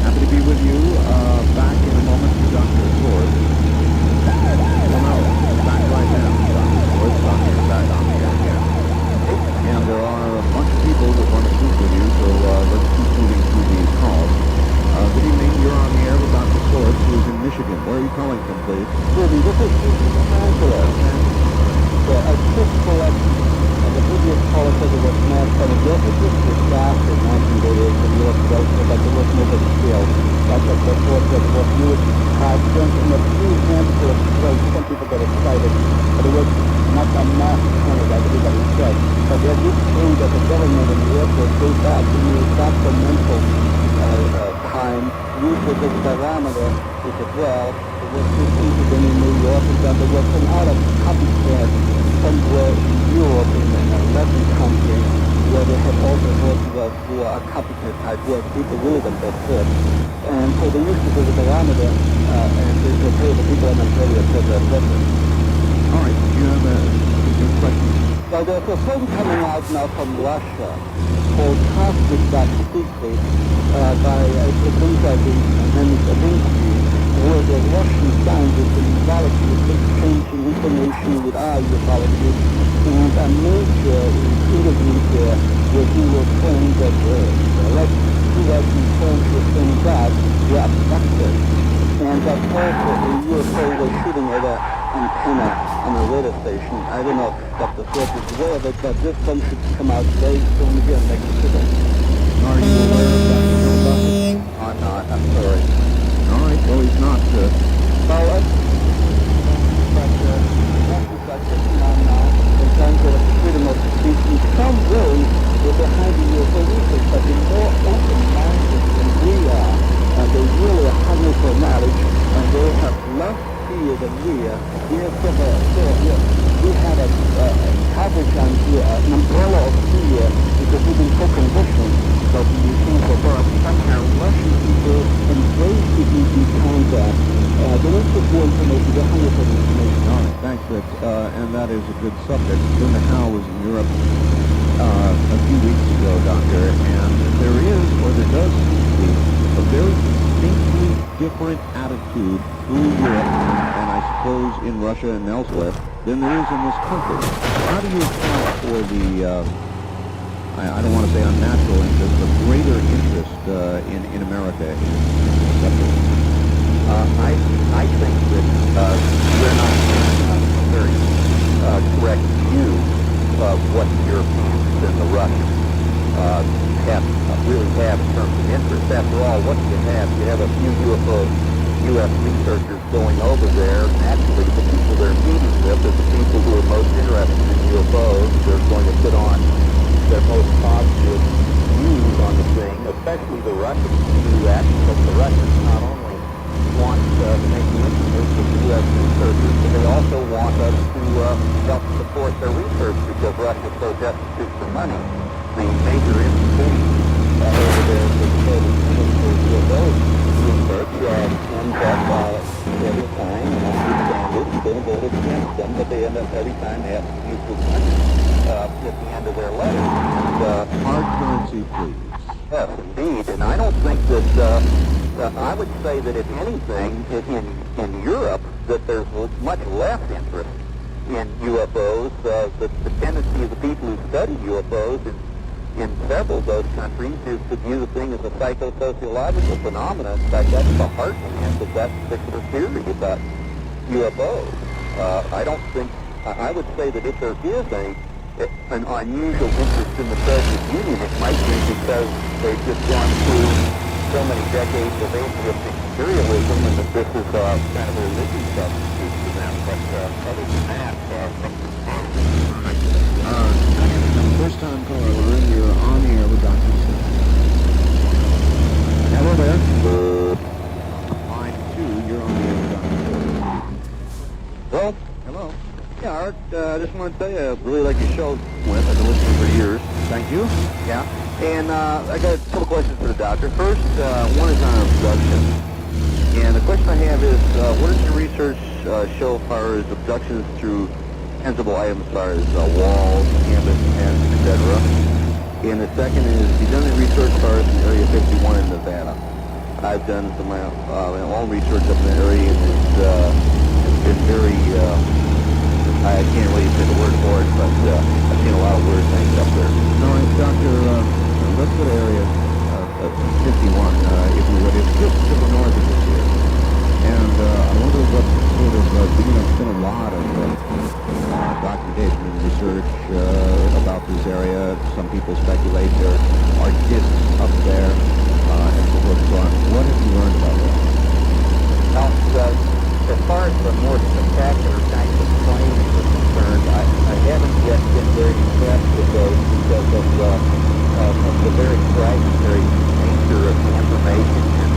Happy to be with you. Back in a moment to Dr. Ford. Well, no, back right now. Dr. Ford, Dr. back on the air again. And there are a bunch of people that want to speak with you, so let's keep moving through these calls. Good evening. You're on the air with Dr. Swords, who's in Michigan. Where are you calling from, please? This is Los Angeles. A quick collection of the previous policies of the mass energy. This is disaster in 1988 in the U.S. government, but there was no big deal. That's what the force of what you have done in a few handful of places. Some people get excited, but it was not a mass energy, as everybody said. But there's this thing that the government and the airport gave back to you, that's the mental time used as a barometer, which as well, it was repeated in New York, and that there was some other copycat somewhere in Europe in a Latin country where they had also worked through a copycat type where people really got that fit. And so they used it as a barometer, and they told the people in Australia, etc. All right, you have a question? Well, there's a film coming out now from Russia called Cosmic Dark Secret by a producer, his name is Alinsky, where the Russian scientists and ufologists exchanging information with our ufologists. And a major interview there where he was saying that like U.S. intelligence and God were abducted. And that also a UFO was shooting at an antenna on a radar station. I don't know if Dr. Swift is aware of it, but this film should come out very soon here next Tuesday. Are you aware of that film, Doctor? I'm not. I'm sorry. All right, well, he's not. Well, but that is like 59 now. In terms of freedom of speech, in some ways, we're behind the UFO research, but they're more open-minded than we are. They really are hungry for knowledge, and they have less fear than we are. We have we have a coverage on here, an umbrella of fear, because we've been so conditioned. So we think that somehow Russian people embrace the ET contact. They don't just do information, they're hungry for information. All right, thanks, Rich. And that is a good subject. Linda Howe was in Europe a few weeks ago, Doctor, and there is, or there does seem to be, a very distinctly different attitude through Europe, and I suppose in Russia and elsewhere, than there is in this country. How do you account for the, I don't want to say unnatural interest, but greater interest in America in this subject? I think that we're not a very correct view of what the Europeans and the Russians really have in terms of interest. After all, what do you have? You have a few UFO U.S. researchers going over there. Naturally, the people they're meeting with are the people who are most interested in UFOs. They're going to put on their most positive views on the thing, especially the Russians do that, because the Russians not only want to make the interest of the U.S. researchers, but they also want us to help support their research because Russia is so destitute for money. The major institutions over there that show the UFO research ends up every time, and understand it, and don't vote against them, but they end up every time they have to use the money at the end of their letter. Hard currency, please. Yes, indeed, and I don't think that I would say that if anything, in Europe, that there's much less interest in UFOs. The tendency of the people who study UFOs in several of those countries is to view the thing as a psychosociological phenomenon. In fact, that's the heartland of that particular theory about UFOs. I don't think, I would say that if there is an unusual interest in the Soviet Union, it might be because they've just gone through so many decades of atheistic imperialism, and that this is kind of a religion substitute for them. But other than that, First time caller line, you're on the air with Dr. Smith. Hello there. Line 2, you're on the air with Dr. Smith. well, Hello. yeah, Art, I just want to tell you, I really like your show, I've been listening for years. Thank you. Yeah. And I got a couple questions for the doctor. First, one is on abduction. And the question I have is, what does your research show as far as abductions through tangible items as far as walls, canvas, pens, etc.? And the second is, you've done any research as far as in Area 51 in Nevada. I've done some of my own research up in the area, and it's been very, I can't really say the word for it, but I've seen a lot of weird things up there. All right, Doctor, let's go to Area 51, if you would. It's just to the north of this here. And I wonder what sort of, there's been a lot of documentation and research about this area. Some people speculate there are discs up there, and so forth and so on. What have you learned about that? Now, as far as the more spectacular kinds of claims are concerned, I haven't yet been very impressed with those because of the very fragmentary nature of the information and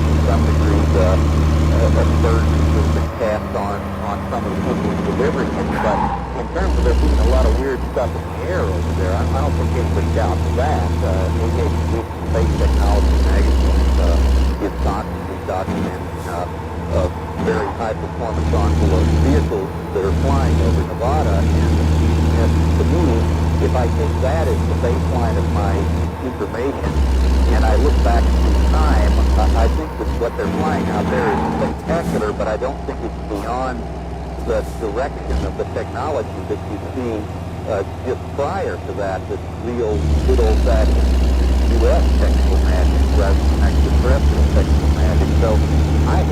terms of there being a lot of weird stuff in the air over there, I don't think anybody doubts that. Space Technology magazine is constantly documenting very high-performance envelope vehicles that are flying over Nevada, and to me, if I take that as the baseline of my information, and I look back through time, I think that what they're flying out there is spectacular, but I don't think it's beyond the direction of the technology that you've seen just prior to that, that's real good old-fashioned U.S. technical magic rather than extraterrestrial technical magic. So I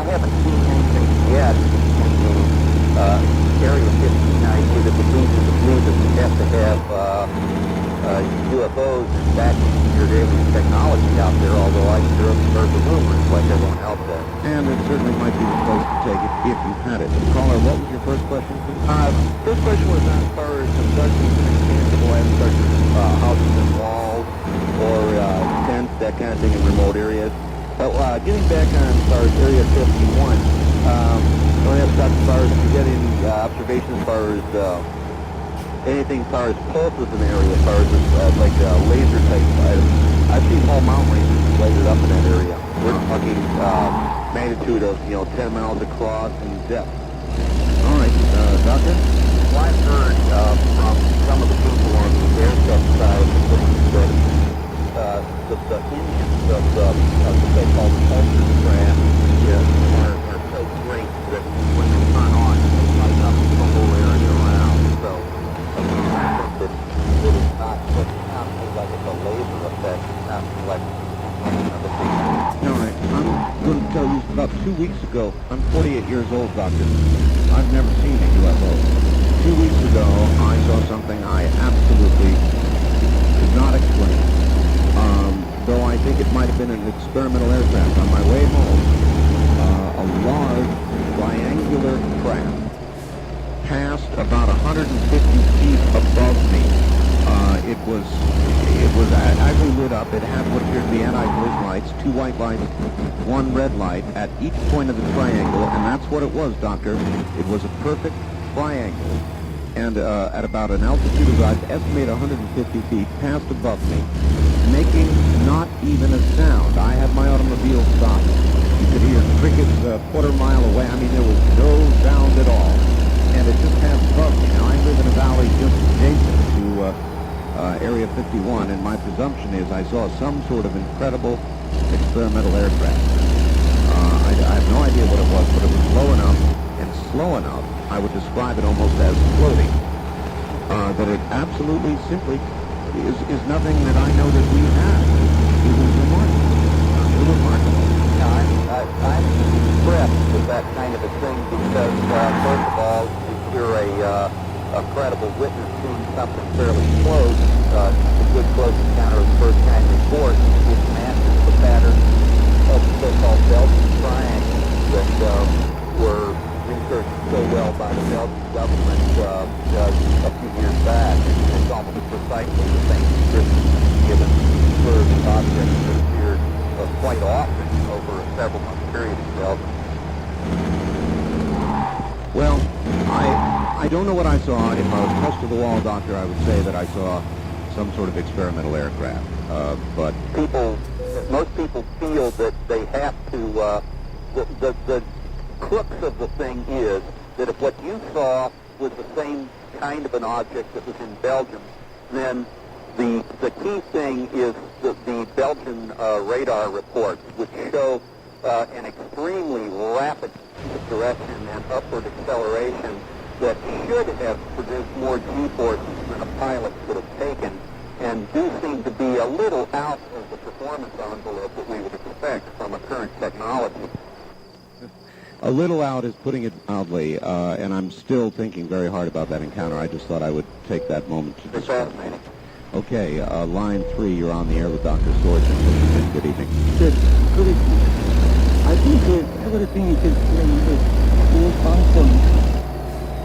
haven't seen anything yet in the Area 15 idea that would lead you to believe that we have to have UFOs and back-engineered alien technology out there, although I sure have heard the rumors like everyone else has. And it certainly might be the place to take it if you had it. Caller, what was your first question, please? First question was as far as abductions and intangible abductions, houses and walls, or tents, that kind of thing in remote areas. But getting back on as far as Area 51, I want to ask Dr. Spars if you get any observations as far as anything as far as pulses in the area, as far as like laser type items. I've seen whole mountain ranges lighted up in that area. We're talking magnitude of 10 miles across in depth. All right, Doctor? Well, I've heard from some of the people on the aircraft side of things that the engines of what they call the pulsar craft are so great that when they turn on, they light up the whole area around. So I think that it's not like it's a laser effect. It's not like another thing. All right, I'm going to tell you about 2 weeks ago. I'm 48 years old, Doctor. I've never seen a UFO. 2 weeks ago, I saw something I absolutely could not explain. Though I think it might have been an experimental aircraft. On my way home, a large triangular craft passed about 150 feet above me. It was actually lit up. It had what appeared to be anti-collision lights, 2 white lights, 1 red light at each point of the triangle, and that's what it was, Doctor. It was a perfect triangle. And at about an altitude of, I'd estimate 150 feet, passed above me, making not even a sound. I had my automobile stopped. You could hear crickets a quarter mile away. I mean, there was no sound at all. And it just passed above me. Now, I live in a valley just adjacent to Area 51, and my presumption is I saw some sort of incredible experimental aircraft. I have no idea what it was, but it was low enough and slow enough, I would describe it almost as floating, that it absolutely simply is nothing that I know that we have. It was remarkable. Now, I'm impressed with that kind of a thing because, first of all, if you're a credible witness seeing something fairly close, a good close encounter of the first kind report, which matches the pattern of the so-called Belgian triangles that were researched so well by the Belgian government a few years back. It's almost precisely the same description given for the objects that appeared quite often over a several-month period in Belgium. Well, I don't know what I saw. If I was close to the wall, Doctor, I would say that I saw some sort of experimental aircraft. But most people feel that they have to. The crux of the thing is that if what you saw was the same kind of an object that was in Belgium, then the key thing is the Belgian radar reports, which show an extremely rapid direction and upward acceleration that should have produced more G-forces than a pilot could have taken, and do seem to be a little out of the performance envelope that we would expect from a current technology. a little out is putting it mildly, and I'm still thinking very hard about that encounter. I just thought I would take that moment to discuss. Okay, line 3, you're on the air with Dr. Swordsman. Good evening. Good evening. I think everything is explained to some point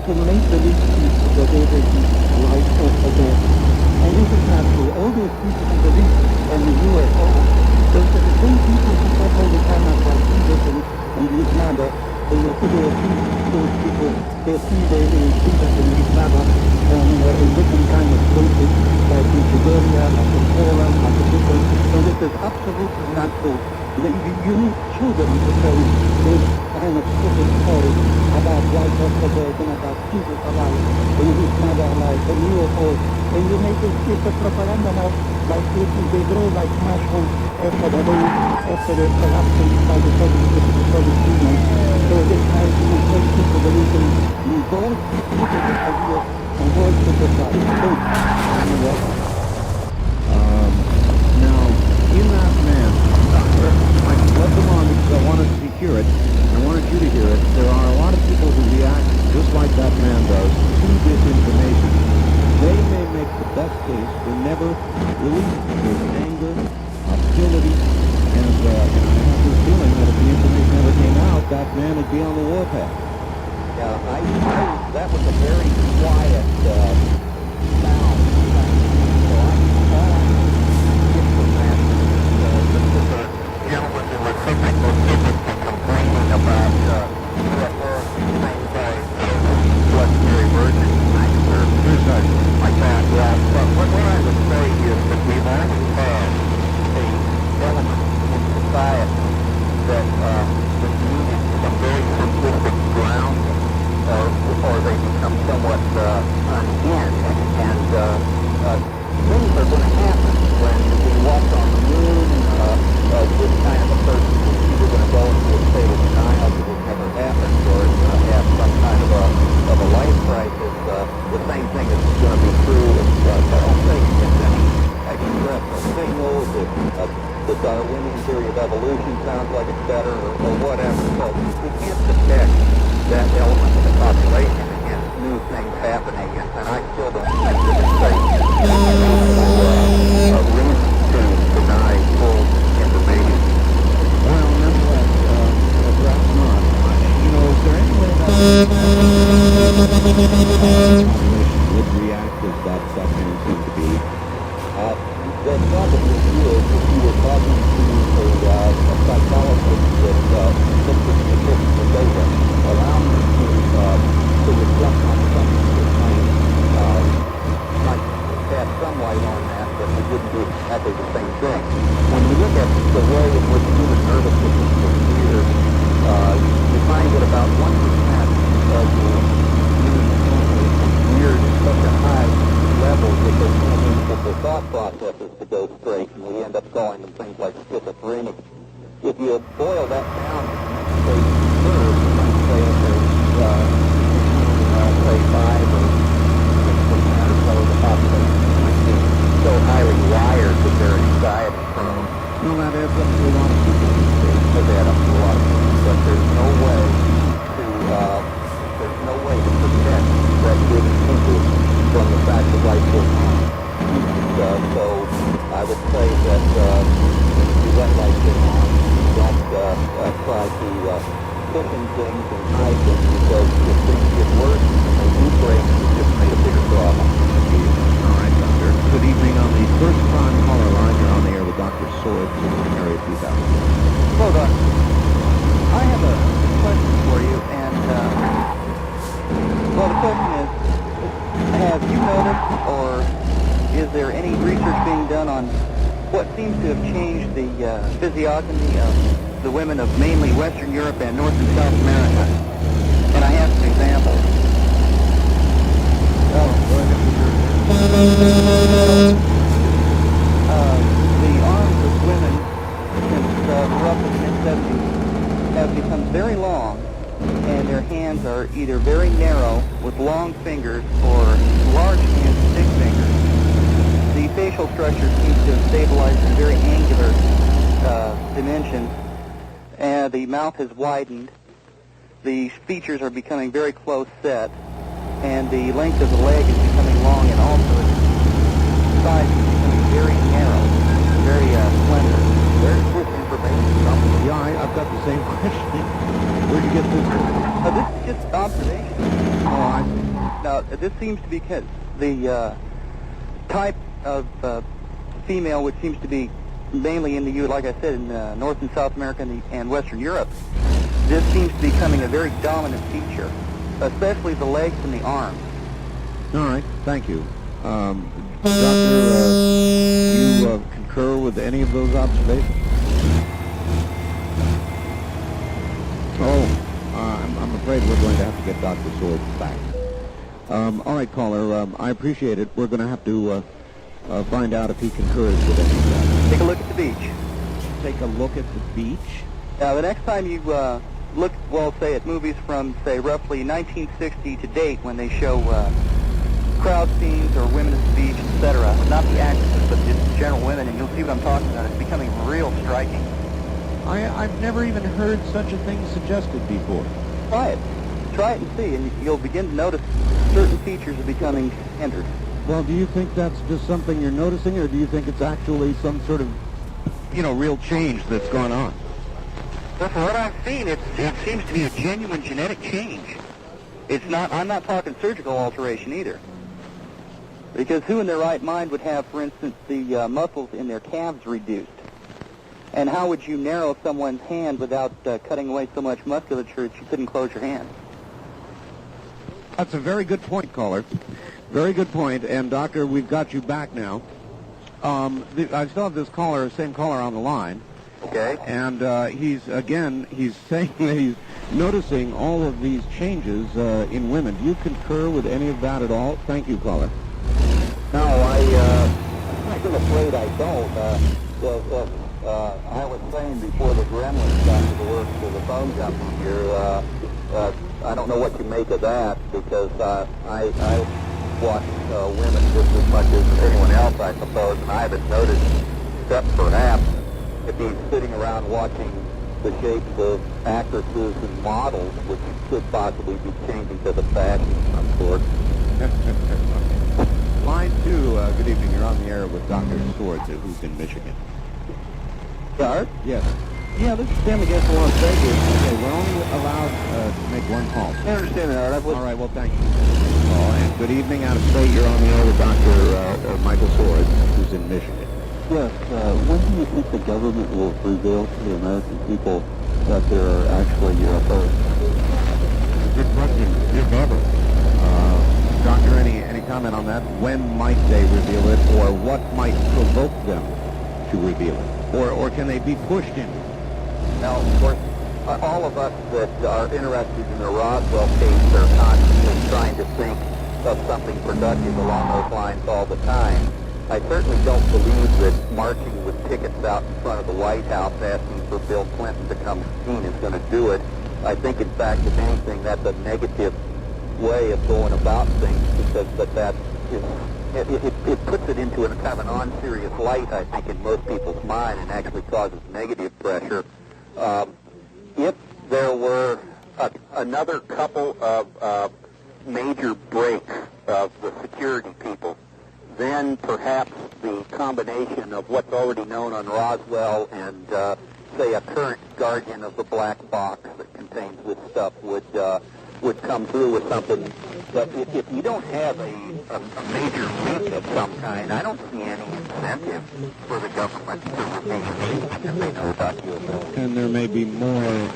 to make the list the data right over there. And this is not true. All those people in the list and the UFO, those are the same people who talk all the time about Jesus and this matter. They will see those people, they see the that in nada in different kind of places, like in Siberia, like in Poland, like in different. So this is absolutely natural. You need children to tell this kind of stupid story about life after death and about Jesus alive, and his mother alive, and UFOs, and you make it's a propaganda now, like they grow like mushrooms after the collapsing by the Soviet Union. So they try to make people believe in God, stupid ideas, and God superstar. Now, in that man, I led them on because I wanted to hear it. I wanted you to hear it. There are a lot of people who react just like that man does to this information. They may make the best case for never releasing their anger, hostility, and I have this feeling that if the information ever came out, that man would be on the warpath. Yeah, that was a very quiet sound. So all I get from that this was a gentleman who was so complaining about UFOs things like blood-carry virgin things or like that. Yeah, but what I would say is that we've always had a element in society that needed some very simplistic grounding, or they become somewhat unhinged, and things are going to happen when we walk on the moon. This kind of a person is either going to go into a state of denial that it never happened, or is going to have some kind of a life crisis. The same thing is going to be true if I don't think it's any extraterrestrial signals, if the Darwinian theory of evolution sounds like it's better, or whatever. So we can't protect that element of the population against new things happening, and I still don't think that it's a reason to deny full information. Well, nonetheless, perhaps not. You know, is there any way that the population would react as that man seemed to be? The problem with you is if you were talking to a psychologist that looks at statistical data, allow me to reflect on something that might cast some light on that, but we wouldn't do exactly the same thing. When you look at the way in which human nervous systems are geared, you find that about 1% of the human mentally is geared at such a high level that they can't even get their thought processes to go straight, and we end up calling them things like schizophrenic. If you boil that down to the next stage of the curve, you might say that there's say 5 or 6% or so of the population might be so highly wired that they're anxiety prone. Well, that adds up to a lot of people. It does add up to a lot of people, but there's no way to protect that good people from the fact that life goes on. So I would say that you let life go on. Don't try to cushion things and hide things, because if things get worse and they do break, you just made a bigger problem. All right, Doctor. Good evening on the first time caller line. You're on the air with Dr. Swords in Area 2000. Hello, Doctor. I have a question for you, and well, the question is, have you noticed, or is there any research being done on what seems to have changed the physiognomy of the women of mainly Western Europe and North and South America? And I have some examples. The arms of women since roughly the mid-70s have become very long, and their hands are either very narrow with long fingers or large hands with thick fingers. The facial structure seems to have stabilized in very angular dimensions, and the mouth has widened. The features are becoming very close set, and the length of the leg is becoming long, and also its size is becoming very narrow, very slender. There's this information from. Yeah, I've got the same question. Where'd you get this? This is just observation. Oh, I see. Now, this seems to be the type of female, which seems to be mainly in the like I said, in North and South America and Western Europe. This seems to be becoming a very dominant feature. especially the legs and the arms. All right, thank you. Doctor, you concur with any of those observations? I'm afraid we're going to have to get Dr. Swords back. All right, caller, I appreciate it. We're going to have to find out if he concurs with any of that. Take a look at the beach. Take a look at the beach? Now, the next time you look, well, say at movies from, say, roughly 1960 to date, when they show crowd scenes or women at the beach, etc., not the actresses, but just general women, and you'll see what I'm talking about. It's becoming real striking. I've never even heard such a thing suggested before. Try it. Try it and see, and you'll begin to notice certain features are becoming standard. Well, do you think that's just something you're noticing, or do you think it's actually some sort of, real change that's gone on? Well, from what I've seen, it seems to be a genuine genetic change. It's not. I'm not talking surgical alteration either. Because who in their right mind would have, for instance, the muscles in their calves reduced? And how would you narrow someone's hand without cutting away so much musculature that you couldn't close your hand? That's a very good point, caller. Very good point. And, Doctor, we've got you back now. I still have this same caller on the line. Okay. And he's saying that he's noticing all of these changes in women. Do you concur with any of that at all? Thank you, caller. No, I'm afraid I don't. I was saying before the gremlins got to the work for the phone company here, I don't know what you make of that, because I watch women just as much as anyone else, I suppose, and I haven't noticed, except perhaps if he's sitting around watching the shapes of actresses and models, which could possibly be changing to the fashion of some sort. Line 2, good evening. You're on the air with Dr. Swords, who's in Michigan. Art? Yes. Yeah, this is Tim against Las Vegas. Okay, we're only allowed to make one call. I understand that, Art. All right, well, thank you. And good evening out of state. You're on the air with Dr. Michael Swords, who's in Michigan. Yes, when do you think the government will reveal to the American people that there are actually UFOs? Good question. If ever. Doctor, any comment on that? When might they reveal it, or what might provoke them to reveal it? Or can they be pushed in? Now, of course, all of us that are interested in the Roswell case are constantly trying to think of something productive along those lines all the time. I certainly don't believe that marching with tickets out in front of the White House asking for Bill Clinton to come clean is going to do it. I think, in fact, if anything, that's a negative way of going about things, because it puts it into a kind of an unserious light, I think, in most people's mind, and actually causes negative pressure. If there were another couple of major breaks of the security people, then perhaps the combination of what's already known on Roswell and, say, a current guardian of the black box that contains this stuff would come through with something. But if you don't have a major leak of some kind, I don't see any incentive for the government to reveal anything if they know about UFOs. And there may be more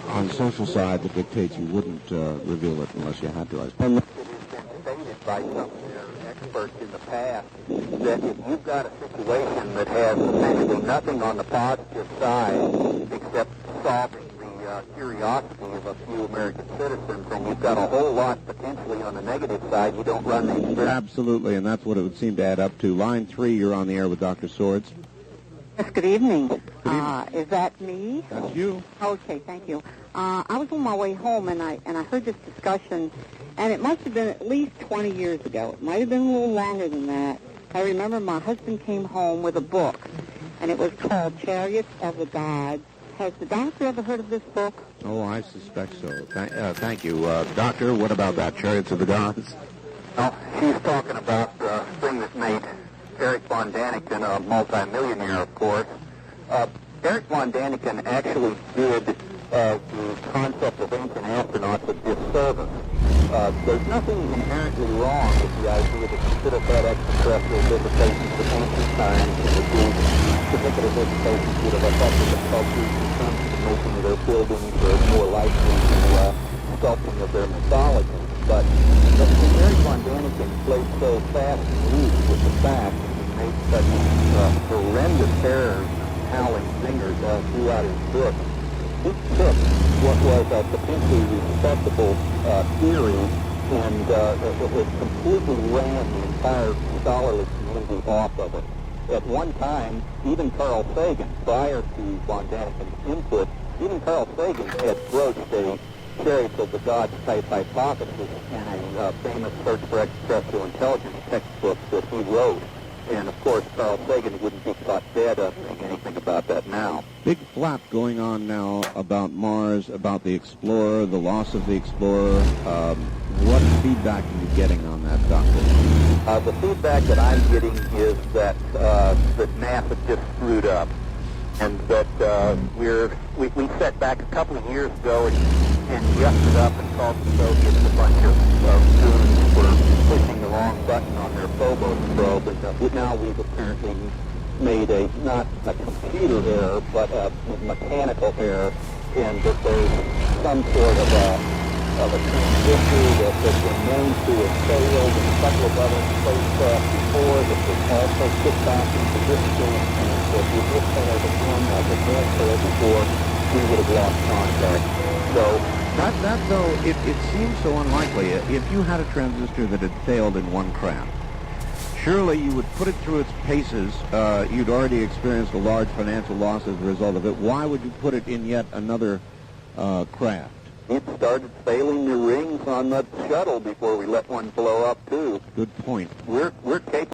on the social side that dictates you wouldn't reveal it unless you had to, I suppose. It has been stated by some of their experts in the past that if you've got a situation that has essentially nothing on the positive side except solving the curiosity of a few American citizens, and you've got a whole lot potentially on the negative side, you don't run the experiment. Absolutely, and that's what it would seem to add up to. Line 3, you're on the air with Dr. Swords. Yes, good evening. Good evening. Is that me? That's you. Okay, thank you. I was on my way home, and I heard this discussion, and it must have been at least 20 years ago. It might have been a little longer than that. I remember my husband came home with a book, and it was called Chariots of the Gods. Has the doctor ever heard of this book? Oh, I suspect so. Thank you. Doctor, what about that, Chariots of the Gods? Well, she's talking about the thing that made Eric von Daniken a multimillionaire, of course. Eric von Daniken actually did the concept of ancient astronauts a disservice. There's nothing inherently wrong with the idea that consider that extraterrestrial visitations of ancient times and that these particular visitations would have affected the cultures in terms of making their buildings or more likely to insulting of their mythology. But Mary Von Daniken played so fast and loose with the facts and made such horrendous errors, howling fingers throughout his book. He took what was a potentially respectable theory and it completely ran the entire scholarly community off of it. At one time, even Carl Sagan, prior to Von Daniken's input, even Carl Sagan had broached a chariots of the gods type hypothesis in a famous Search for Extraterrestrial Intelligence textbook that he wrote. And of course, Carl Sagan wouldn't be caught dead saying anything about that now. Big flap going on now about Mars, about the Explorer, the loss of the Explorer. What feedback are you getting on that, Doctor? The feedback that I'm getting is that that NASA just screwed up, and that we set back a couple of years ago and yucked it up and called the Soviets a bunch of goons for pushing the wrong button on their Phobos probe, and now we've apparently made not a computer error, but a mechanical error, and that there's some sort of a transistor that has been known to have failed in a couple of other spacecraft before that was also put back into this thing, and that if this had been like a transfer before, we would have lost contact. So that though, it seems so unlikely. If you had a transistor that had failed in one craft, surely you would put it through its paces. You'd already experienced a large financial loss as a result of it. Why would you put it in yet another craft? It started failing the rings on the shuttle before we let one blow up, too. Good point. We're capable